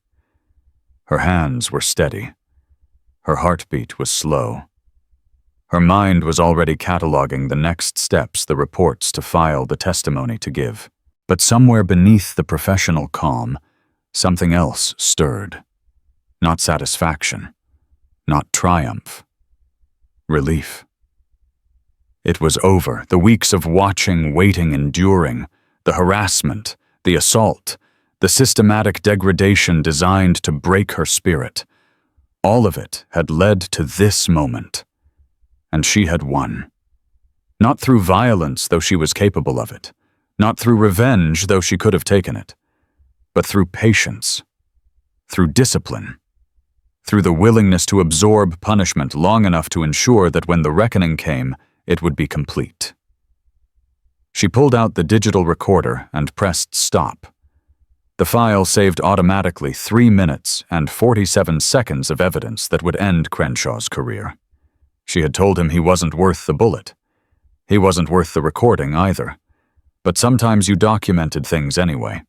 Her hands were steady. Her heartbeat was slow. Her mind was already cataloging the next steps, the reports to file, the testimony to give. But somewhere beneath the professional calm, something else stirred. Not satisfaction. Not triumph. Relief. It was over. The weeks of watching, waiting, enduring, the harassment, the assault, the systematic degradation designed to break her spirit. All of it had led to this moment. And she had won. Not through violence, though she was capable of it. Not through revenge, though she could have taken it. But through patience. Through discipline. Through the willingness to absorb punishment long enough to ensure that when the reckoning came, it would be complete. She pulled out the digital recorder and pressed stop. The file saved automatically 3 minutes and 47 seconds of evidence that would end Crenshaw's career. She had told him he wasn't worth the bullet. He wasn't worth the recording either. But sometimes you documented things anyway.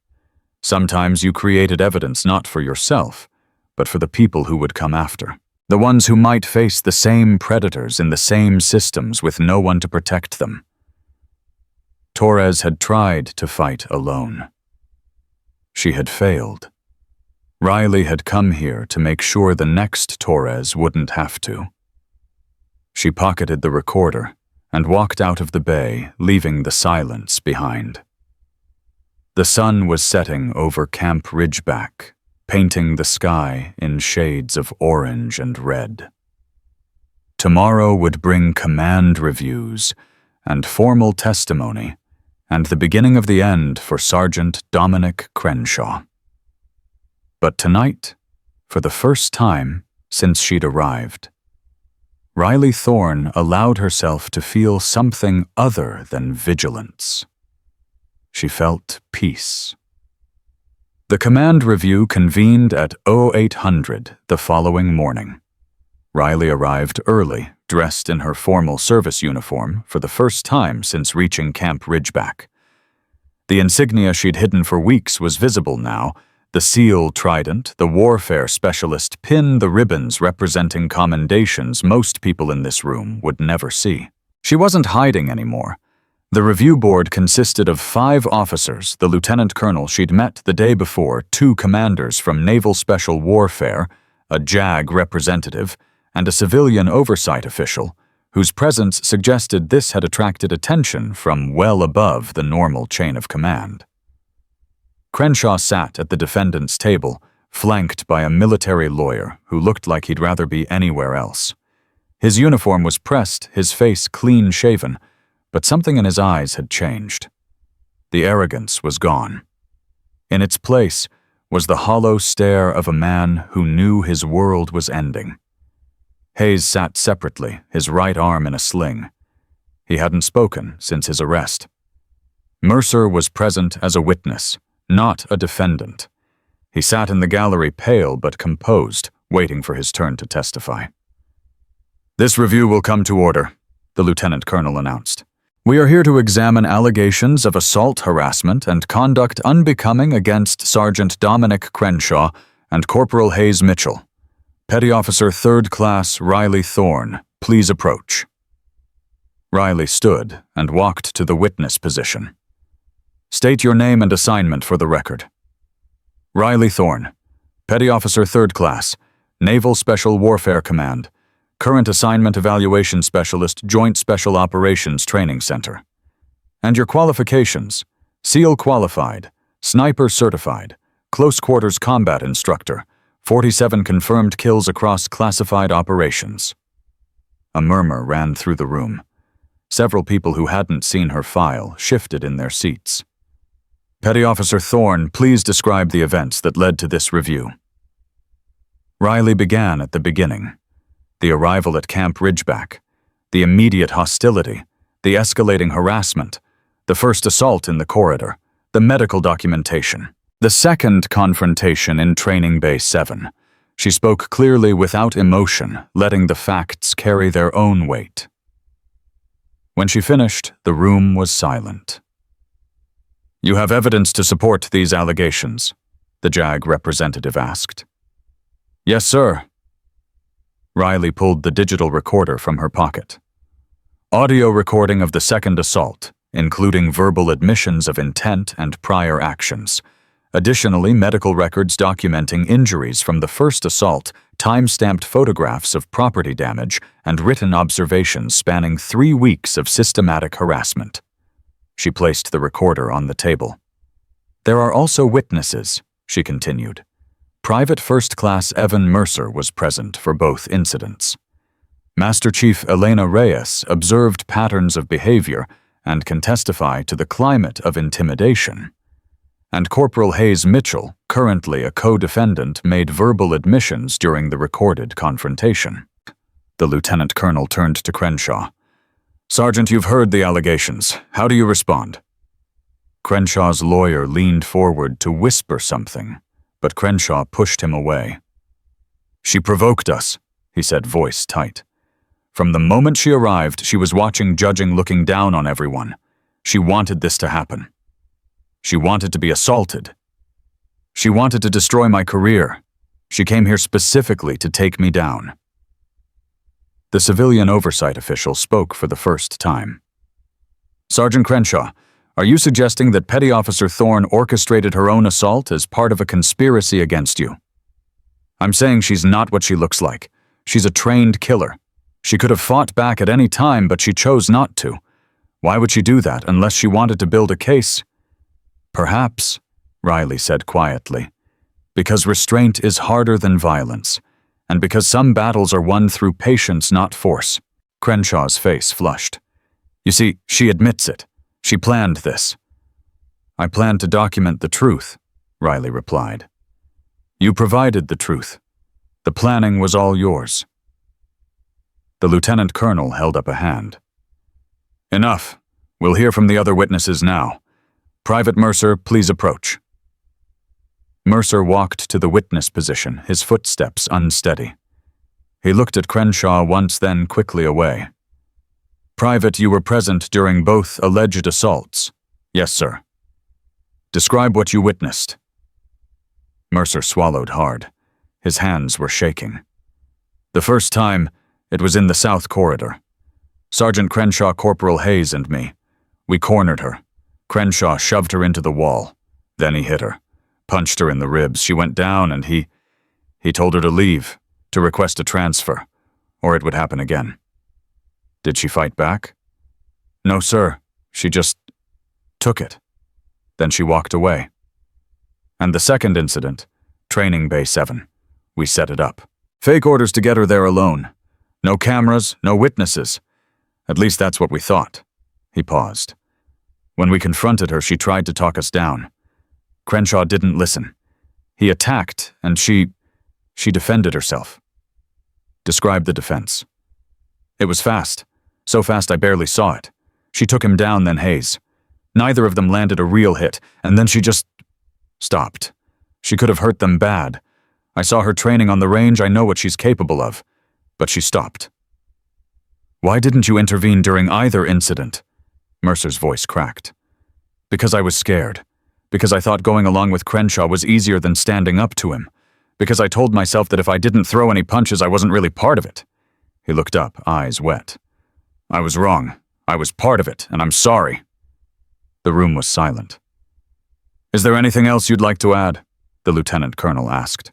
Sometimes you created evidence not for yourself, but for the people who would come after. The ones who might face the same predators in the same systems with no one to protect them. Torres had tried to fight alone. She had failed. Riley had come here to make sure the next Torres wouldn't have to. She pocketed the recorder and walked out of the bay, leaving the silence behind. The sun was setting over Camp Ridgeback, painting the sky in shades of orange and red. Tomorrow would bring command reviews and formal testimony and the beginning of the end for Sergeant Dominic Crenshaw. But tonight, for the first time since she'd arrived, Riley Thorne allowed herself to feel something other than vigilance. She felt peace. The command review convened at 0800 the following morning. Riley arrived early, dressed in her formal service uniform for the first time since reaching Camp Ridgeback. The insignia she'd hidden for weeks was visible now: the SEAL trident, the warfare specialist pin, the ribbons representing commendations most people in this room would never see. She wasn't hiding anymore. The review board consisted of 5 officers, the lieutenant colonel she'd met the day before, 2 commanders from Naval Special Warfare, a JAG representative, and a civilian oversight official, whose presence suggested this had attracted attention from well above the normal chain of command. Crenshaw sat at the defendant's table, flanked by a military lawyer who looked like he'd rather be anywhere else. His uniform was pressed, his face clean-shaven, but something in his eyes had changed. The arrogance was gone. In its place was the hollow stare of a man who knew his world was ending. Hayes sat separately, his right arm in a sling. He hadn't spoken since his arrest. Mercer was present as a witness, not a defendant. He sat in the gallery, pale but composed, waiting for his turn to testify. This review will come to order, the lieutenant colonel announced. We are here to examine allegations of assault, harassment, and conduct unbecoming against Sergeant Dominic Crenshaw and Corporal Hayes Mitchell. Petty Officer 3rd Class Riley Thorne, please approach. Riley stood and walked to the witness position. State your name and assignment for the record. Riley Thorne, Petty Officer 3rd Class, Naval Special Warfare Command, Current Assignment Evaluation Specialist, Joint Special Operations Training Center. And your qualifications: SEAL Qualified, Sniper Certified, Close Quarters Combat Instructor, 47 confirmed kills across classified operations. A murmur ran through the room. Several people who hadn't seen her file shifted in their seats. Petty Officer Thorne, please describe the events that led to this review. Riley began at the beginning. The arrival at Camp Ridgeback, the immediate hostility, the escalating harassment, the first assault in the corridor, the medical documentation, the second confrontation in Training Base 7. She spoke clearly without emotion, letting the facts carry their own weight. When she finished, the room was silent. You have evidence to support these allegations? The JAG representative asked. Yes, sir. Riley pulled the digital recorder from her pocket. Audio recording of the second assault, including verbal admissions of intent and prior actions. Additionally, medical records documenting injuries from the first assault, time-stamped photographs of property damage, and written observations spanning 3 weeks of systematic harassment. She placed the recorder on the table. There are also witnesses, she continued. Private First Class Evan Mercer was present for both incidents. Master Chief Elena Reyes observed patterns of behavior and can testify to the climate of intimidation. And Corporal Hayes Mitchell, currently a co-defendant, made verbal admissions during the recorded confrontation. The lieutenant colonel turned to Crenshaw. Sergeant, you've heard the allegations. How do you respond? Crenshaw's lawyer leaned forward to whisper something, but Crenshaw pushed him away. She provoked us, he said, voice tight. From the moment she arrived, she was watching judging, looking down on everyone. She wanted this to happen. She wanted to be assaulted. She wanted to destroy my career. She came here specifically to take me down. The civilian oversight official spoke for the first time. Sergeant Crenshaw, are you suggesting that Petty Officer Thorne orchestrated her own assault as part of a conspiracy against you? I'm saying she's not what she looks like. She's a trained killer. She could have fought back at any time, but she chose not to. Why would she do that unless she wanted to build a case? Perhaps, Riley said quietly, because restraint is harder than violence, and because some battles are won through patience, not force. Crenshaw's face flushed. You see, she admits it. She planned this. I planned to document the truth, Riley replied. You provided the truth. The planning was all yours. The lieutenant colonel held up a hand. Enough. We'll hear from the other witnesses now. Private Mercer, please approach. Mercer walked to the witness position, his footsteps unsteady. He looked at Crenshaw once, then quickly away. Private, you were present during both alleged assaults. Yes, sir. Describe what you witnessed. Mercer swallowed hard. His hands were shaking. The first time, it was in the South Corridor. Sergeant Crenshaw, Corporal Hayes, and me. We cornered her. Crenshaw shoved her into the wall. Then he hit her. Punched her in the ribs. She went down and he told her to leave, to request a transfer, or it would happen again. Did she fight back? No, sir. She just took it. Then she walked away. And the second incident, Training Bay 7, we set it up. Fake orders to get her there alone. No cameras, no witnesses. At least that's what we thought. He paused. When we confronted her, she tried to talk us down. Crenshaw didn't listen. He attacked, and she defended herself. Describe the defense. It was fast. So fast I barely saw it. She took him down, then Hayes. Neither of them landed a real hit, and then she just stopped. She could have hurt them bad. I saw her training on the range. I know what she's capable of. But she stopped. Why didn't you intervene during either incident? Mercer's voice cracked. Because I was scared. Because I thought going along with Crenshaw was easier than standing up to him. Because I told myself that if I didn't throw any punches, I wasn't really part of it. He looked up, eyes wet. I was wrong. I was part of it, and I'm sorry. The room was silent. Is there anything else you'd like to add? The lieutenant colonel asked.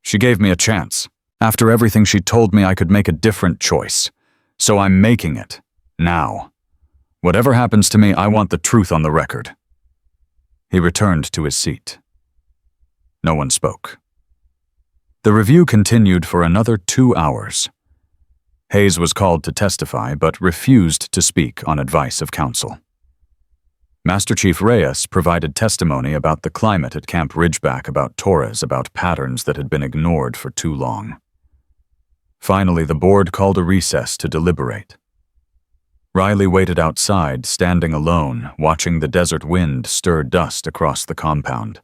She gave me a chance. After everything she told me, I could make a different choice. So I'm making it. Now. Whatever happens to me, I want the truth on the record. He returned to his seat. No one spoke. The review continued for another 2 hours. Hayes was called to testify, but refused to speak on advice of counsel. Master Chief Reyes provided testimony about the climate at Camp Ridgeback, about Torres, about patterns that had been ignored for too long. Finally, the board called a recess to deliberate. Riley waited outside, standing alone, watching the desert wind stir dust across the compound.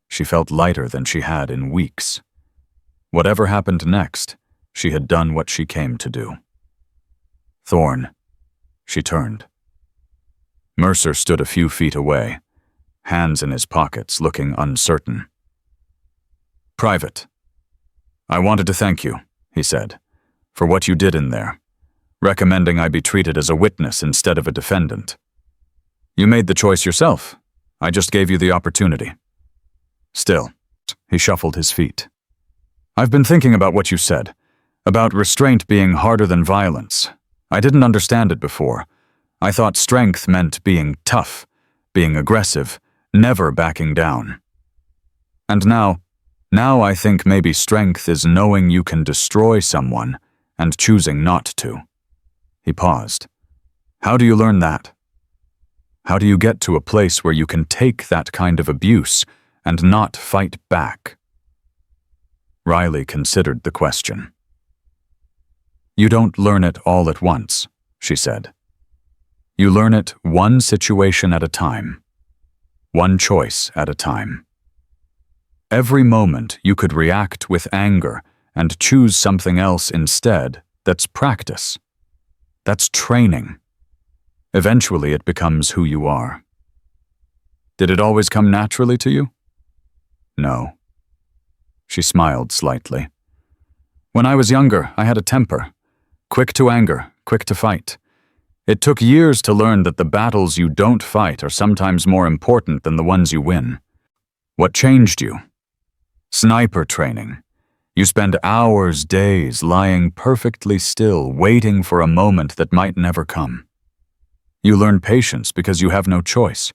She felt lighter than she had in weeks. Whatever happened next, she had done what she came to do. Thorne. She turned. Mercer stood a few feet away, hands in his pockets, looking uncertain. Private. I wanted to thank you, he said, for what you did in there, recommending I be treated as a witness instead of a defendant. You made the choice yourself. I just gave you the opportunity. Still, he shuffled his feet. I've been thinking about what you said, about restraint being harder than violence. I didn't understand it before. I thought strength meant being tough, being aggressive, never backing down. And now I think maybe strength is knowing you can destroy someone and choosing not to. He paused. How do you learn that? How do you get to a place where you can take that kind of abuse and not fight back? Riley considered the question. You don't learn it all at once, she said. You learn it one situation at a time, one choice at a time. Every moment you could react with anger and choose something else instead. That's practice. That's training. Eventually it becomes who you are. Did it always come naturally to you? No. She smiled slightly. When I was younger, I had a temper. Quick to anger, quick to fight. It took years to learn that the battles you don't fight are sometimes more important than the ones you win. What changed you? Sniper training. You spend hours, days, lying perfectly still, waiting for a moment that might never come. You learn patience because you have no choice,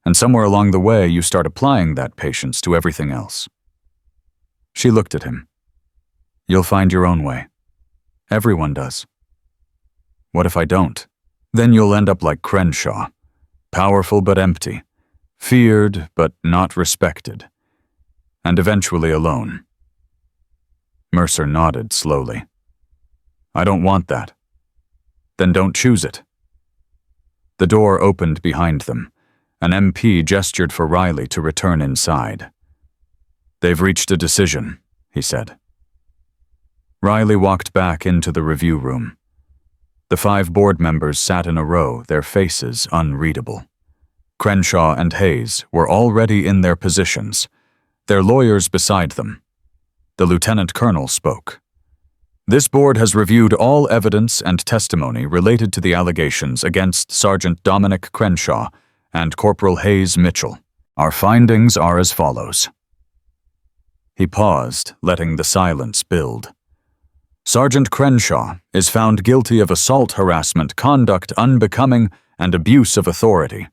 and somewhere along the way you start applying that patience to everything else. She looked at him. You'll find your own way. Everyone does. What if I don't? Then you'll end up like Crenshaw, powerful but empty, feared but not respected, and eventually alone. Mercer nodded slowly. I don't want that. Then don't choose it. The door opened behind them. An MP gestured for Riley to return inside. They've reached a decision, he said. Riley walked back into the review room. The 5 board members sat in a row, their faces unreadable. Crenshaw and Hayes were already in their positions, their lawyers beside them. The lieutenant colonel spoke. This board has reviewed all evidence and testimony related to the allegations against Sergeant Dominic Crenshaw and Corporal Hayes Mitchell. Our findings are as follows. He paused, letting the silence build. Sergeant Crenshaw is found guilty of assault, harassment, conduct unbecoming, and abuse of authority.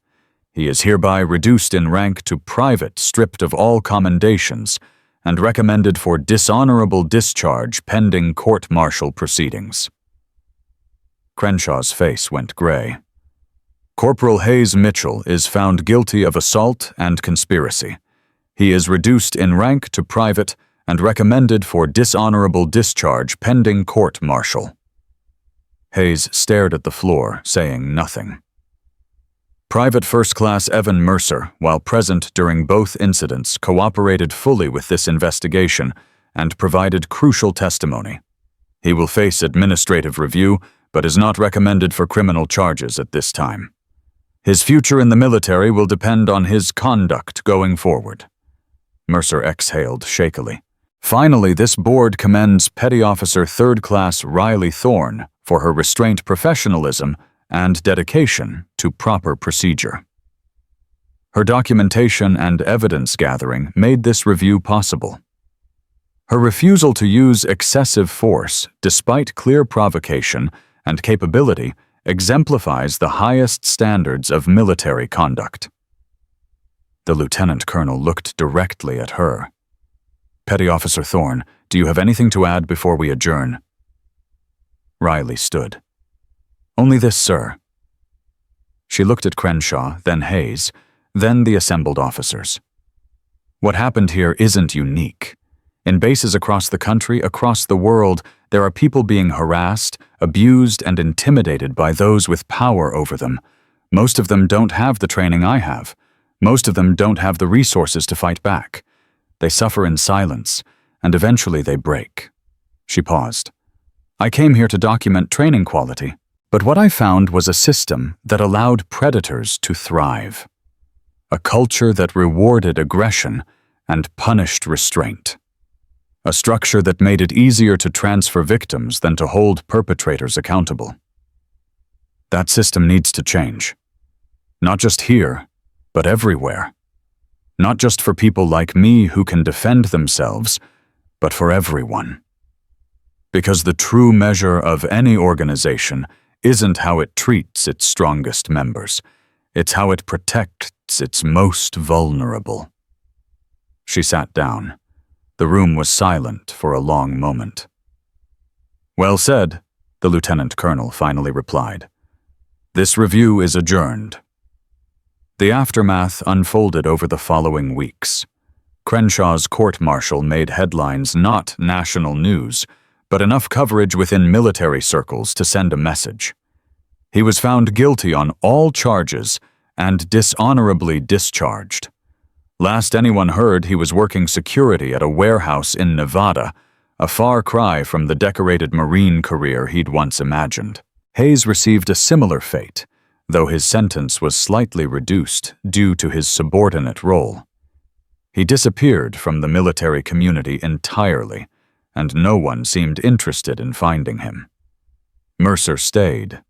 He is hereby reduced in rank to private, stripped of all commendations, and recommended for dishonorable discharge pending court-martial proceedings. Crenshaw's face went gray. Corporal Hayes Mitchell is found guilty of assault and conspiracy. He is reduced in rank to private and recommended for dishonorable discharge pending court-martial. Hayes stared at the floor, saying nothing. Private First Class Evan Mercer, while present during both incidents, cooperated fully with this investigation and provided crucial testimony. He will face administrative review, but is not recommended for criminal charges at this time. His future in the military will depend on his conduct going forward." Mercer exhaled shakily. Finally, this board commends Petty Officer 3rd Class Riley Thorne for her restraint professionalism and dedication to proper procedure. Her documentation and evidence gathering made this review possible. Her refusal to use excessive force, despite clear provocation and capability, exemplifies the highest standards of military conduct. The lieutenant colonel looked directly at her. "Petty Officer Thorne, do you have anything to add before we adjourn?" Riley stood. "Only this, sir." She looked at Crenshaw, then Hayes, then the assembled officers. "What happened here isn't unique. In bases across the country, across the world, there are people being harassed, abused, and intimidated by those with power over them. Most of them don't have the training I have. Most of them don't have the resources to fight back. They suffer in silence, and eventually they break." She paused. "I came here to document training quality, but what I found was a system that allowed predators to thrive. A culture that rewarded aggression and punished restraint. A structure that made it easier to transfer victims than to hold perpetrators accountable. That system needs to change. Not just here, but everywhere. Not just for people like me who can defend themselves, but for everyone. Because the true measure of any organization isn't how it treats its strongest members. It's how it protects its most vulnerable." She sat down. The room was silent for a long moment. "Well said," the lieutenant colonel finally replied. "This review is adjourned." The aftermath unfolded over the following weeks. Crenshaw's court-martial made headlines not national news, but enough coverage within military circles to send a message. He was found guilty on all charges and dishonorably discharged. Last anyone heard, he was working security at a warehouse in Nevada, a far cry from the decorated Marine career he'd once imagined. Hayes received a similar fate, though his sentence was slightly reduced due to his subordinate role. He disappeared from the military community entirely, and no one seemed interested in finding him. Mercer stayed.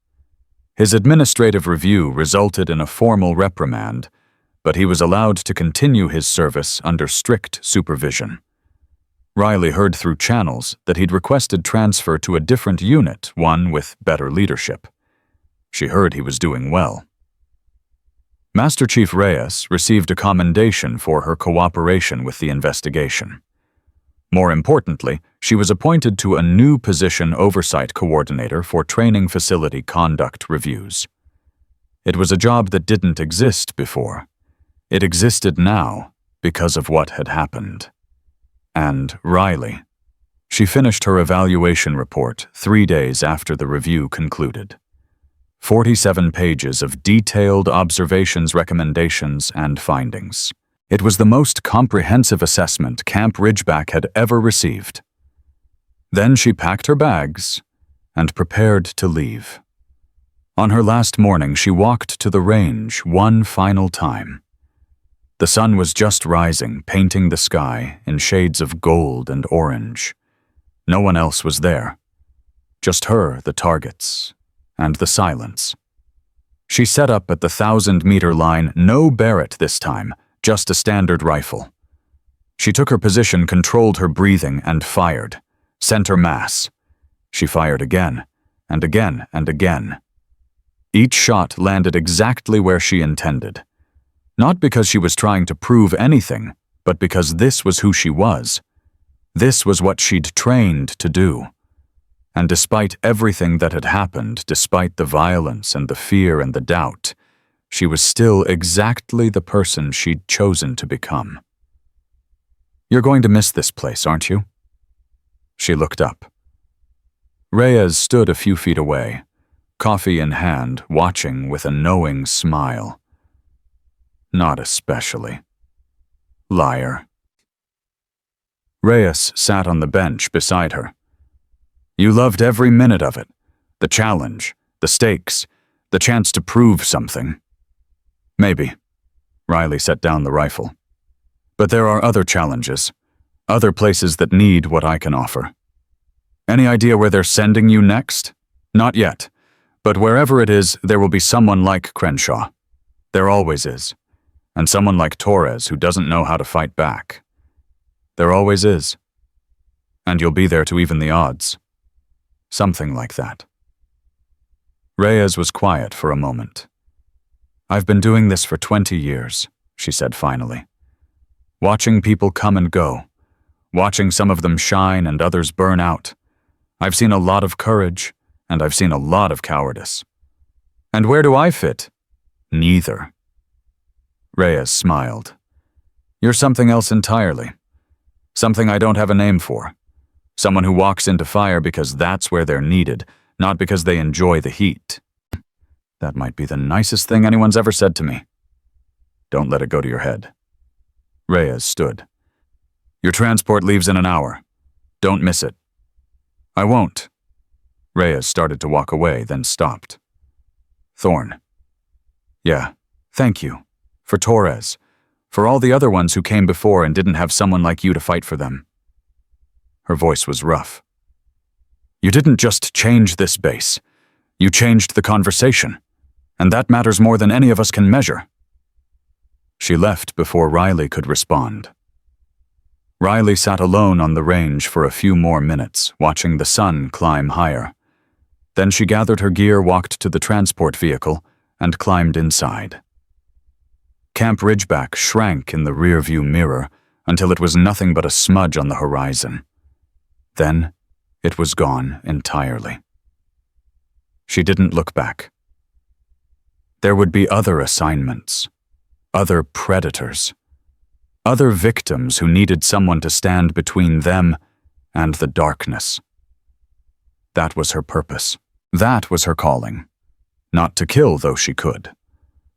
His administrative review resulted in a formal reprimand, but he was allowed to continue his service under strict supervision. Riley heard through channels that he'd requested transfer to a different unit, one with better leadership. She heard he was doing well. Master Chief Reyes received a commendation for her cooperation with the investigation. More importantly, she was appointed to a new position oversight coordinator for training facility conduct reviews. It was a job that didn't exist before. It existed now because of what had happened. And Riley. She finished her evaluation report 3 days after the review concluded. 47 pages of detailed observations, recommendations, and findings. It was the most comprehensive assessment Camp Ridgeback had ever received. Then she packed her bags and prepared to leave. On her last morning, she walked to the range one final time. The sun was just rising, painting the sky in shades of gold and orange. No one else was there. Just her, the targets, and the silence. She set up at the 1,000-meter line, no Barrett this time, just a standard rifle. She took her position, controlled her breathing, and fired. Center mass. She fired again, and again, and again. Each shot landed exactly where she intended. Not because she was trying to prove anything, but because this was who she was. This was what she'd trained to do. And despite everything that had happened, despite the violence and the fear and the doubt, she was still exactly the person she'd chosen to become. "You're going to miss this place, aren't you?" She looked up. Reyes stood a few feet away, coffee in hand, watching with a knowing smile. "Not especially." Liar. Reyes sat on the bench beside her. You loved every minute of it. The challenge, the stakes, the chance to prove something. Maybe. Riley set down the rifle. But there are other challenges, other places that need what I can offer. Any idea where they're sending you next? Not yet. But wherever it is, there will be someone like Crenshaw. There always is. And someone like Torres who doesn't know how to fight back. There always is. And you'll be there to even the odds. Something like that. Reyes was quiet for a moment. I've been doing this for 20 years, she said finally. Watching people come and go. Watching some of them shine and others burn out. I've seen a lot of courage, and I've seen a lot of cowardice. And where do I fit? Neither. Reyes smiled. You're something else entirely. Something I don't have a name for. Someone who walks into fire because that's where they're needed, not because they enjoy the heat. That might be the nicest thing anyone's ever said to me. Don't let it go to your head. Reyes stood. Your transport leaves in an hour. Don't miss it. I won't. Reyes started to walk away, then stopped. Thorne. Yeah, thank you. For Torres. For all the other ones who came before and didn't have someone like you to fight for them. Her voice was rough. You didn't just change this base. You changed the conversation. And that matters more than any of us can measure. She left before Riley could respond. Riley sat alone on the range for a few more minutes, watching the sun climb higher. Then she gathered her gear, walked to the transport vehicle, and climbed inside. Camp Ridgeback shrank in the rearview mirror until it was nothing but a smudge on the horizon. Then, it was gone entirely. She didn't look back. There would be other assignments, other predators, other victims who needed someone to stand between them and the darkness. That was her purpose. That was her calling. Not to kill, though she could.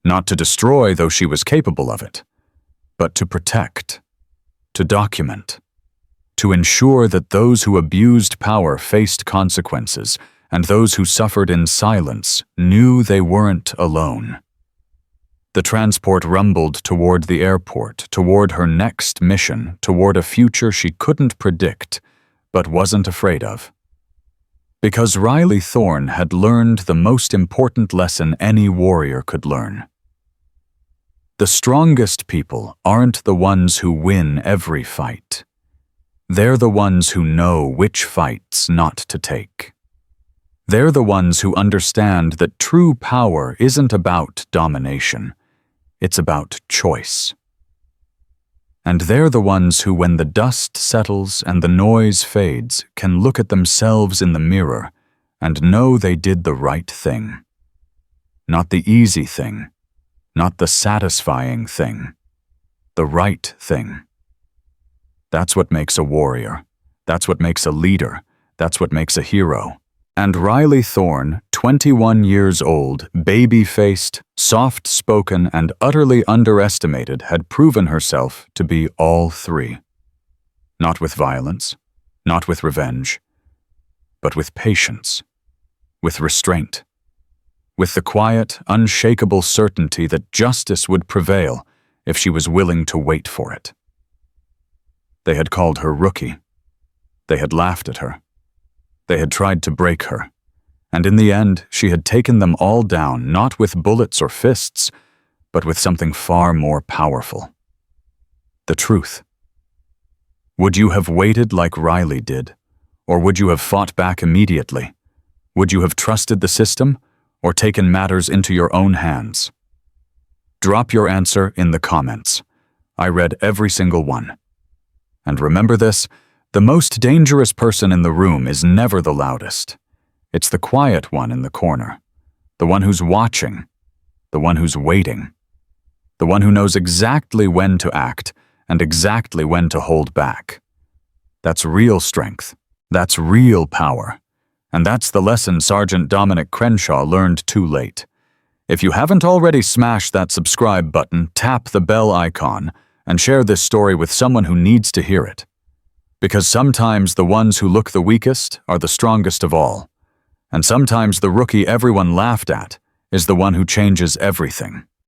Not to destroy, though she was capable of it. But to protect. To document. To ensure that those who abused power faced consequences, and those who suffered in silence knew they weren't alone. The transport rumbled toward the airport, toward her next mission, toward a future she couldn't predict, but wasn't afraid of. Because Riley Thorne had learned the most important lesson any warrior could learn. The strongest people aren't the ones who win every fight. They're the ones who know which fights not to take. They're the ones who understand that true power isn't about domination. It's about choice. And they're the ones who, when the dust settles and the noise fades, can look at themselves in the mirror and know they did the right thing. Not the easy thing, not the satisfying thing, the right thing. That's what makes a warrior. That's what makes a leader. That's what makes a hero. And Riley Thorne, 21 years old, baby-faced, soft-spoken, and utterly underestimated, had proven herself to be all three. Not with violence, not with revenge, but with patience, with restraint, with the quiet, unshakable certainty that justice would prevail if she was willing to wait for it. They had called her rookie. They had laughed at her. They had tried to break her, and in the end, she had taken them all down, not with bullets or fists, but with something far more powerful. The truth. Would you have waited like Riley did, or would you have fought back immediately? Would you have trusted the system, or taken matters into your own hands? Drop your answer in the comments. I read every single one. And remember this, the most dangerous person in the room is never the loudest. It's the quiet one in the corner, the one who's watching, the one who's waiting, the one who knows exactly when to act and exactly when to hold back. That's real strength. That's real power. And that's the lesson Sergeant Dominic Crenshaw learned too late. If you haven't already smashed that subscribe button, tap the bell icon and share this story with someone who needs to hear it. Because sometimes the ones who look the weakest are the strongest of all. And sometimes the rookie everyone laughed at is the one who changes everything.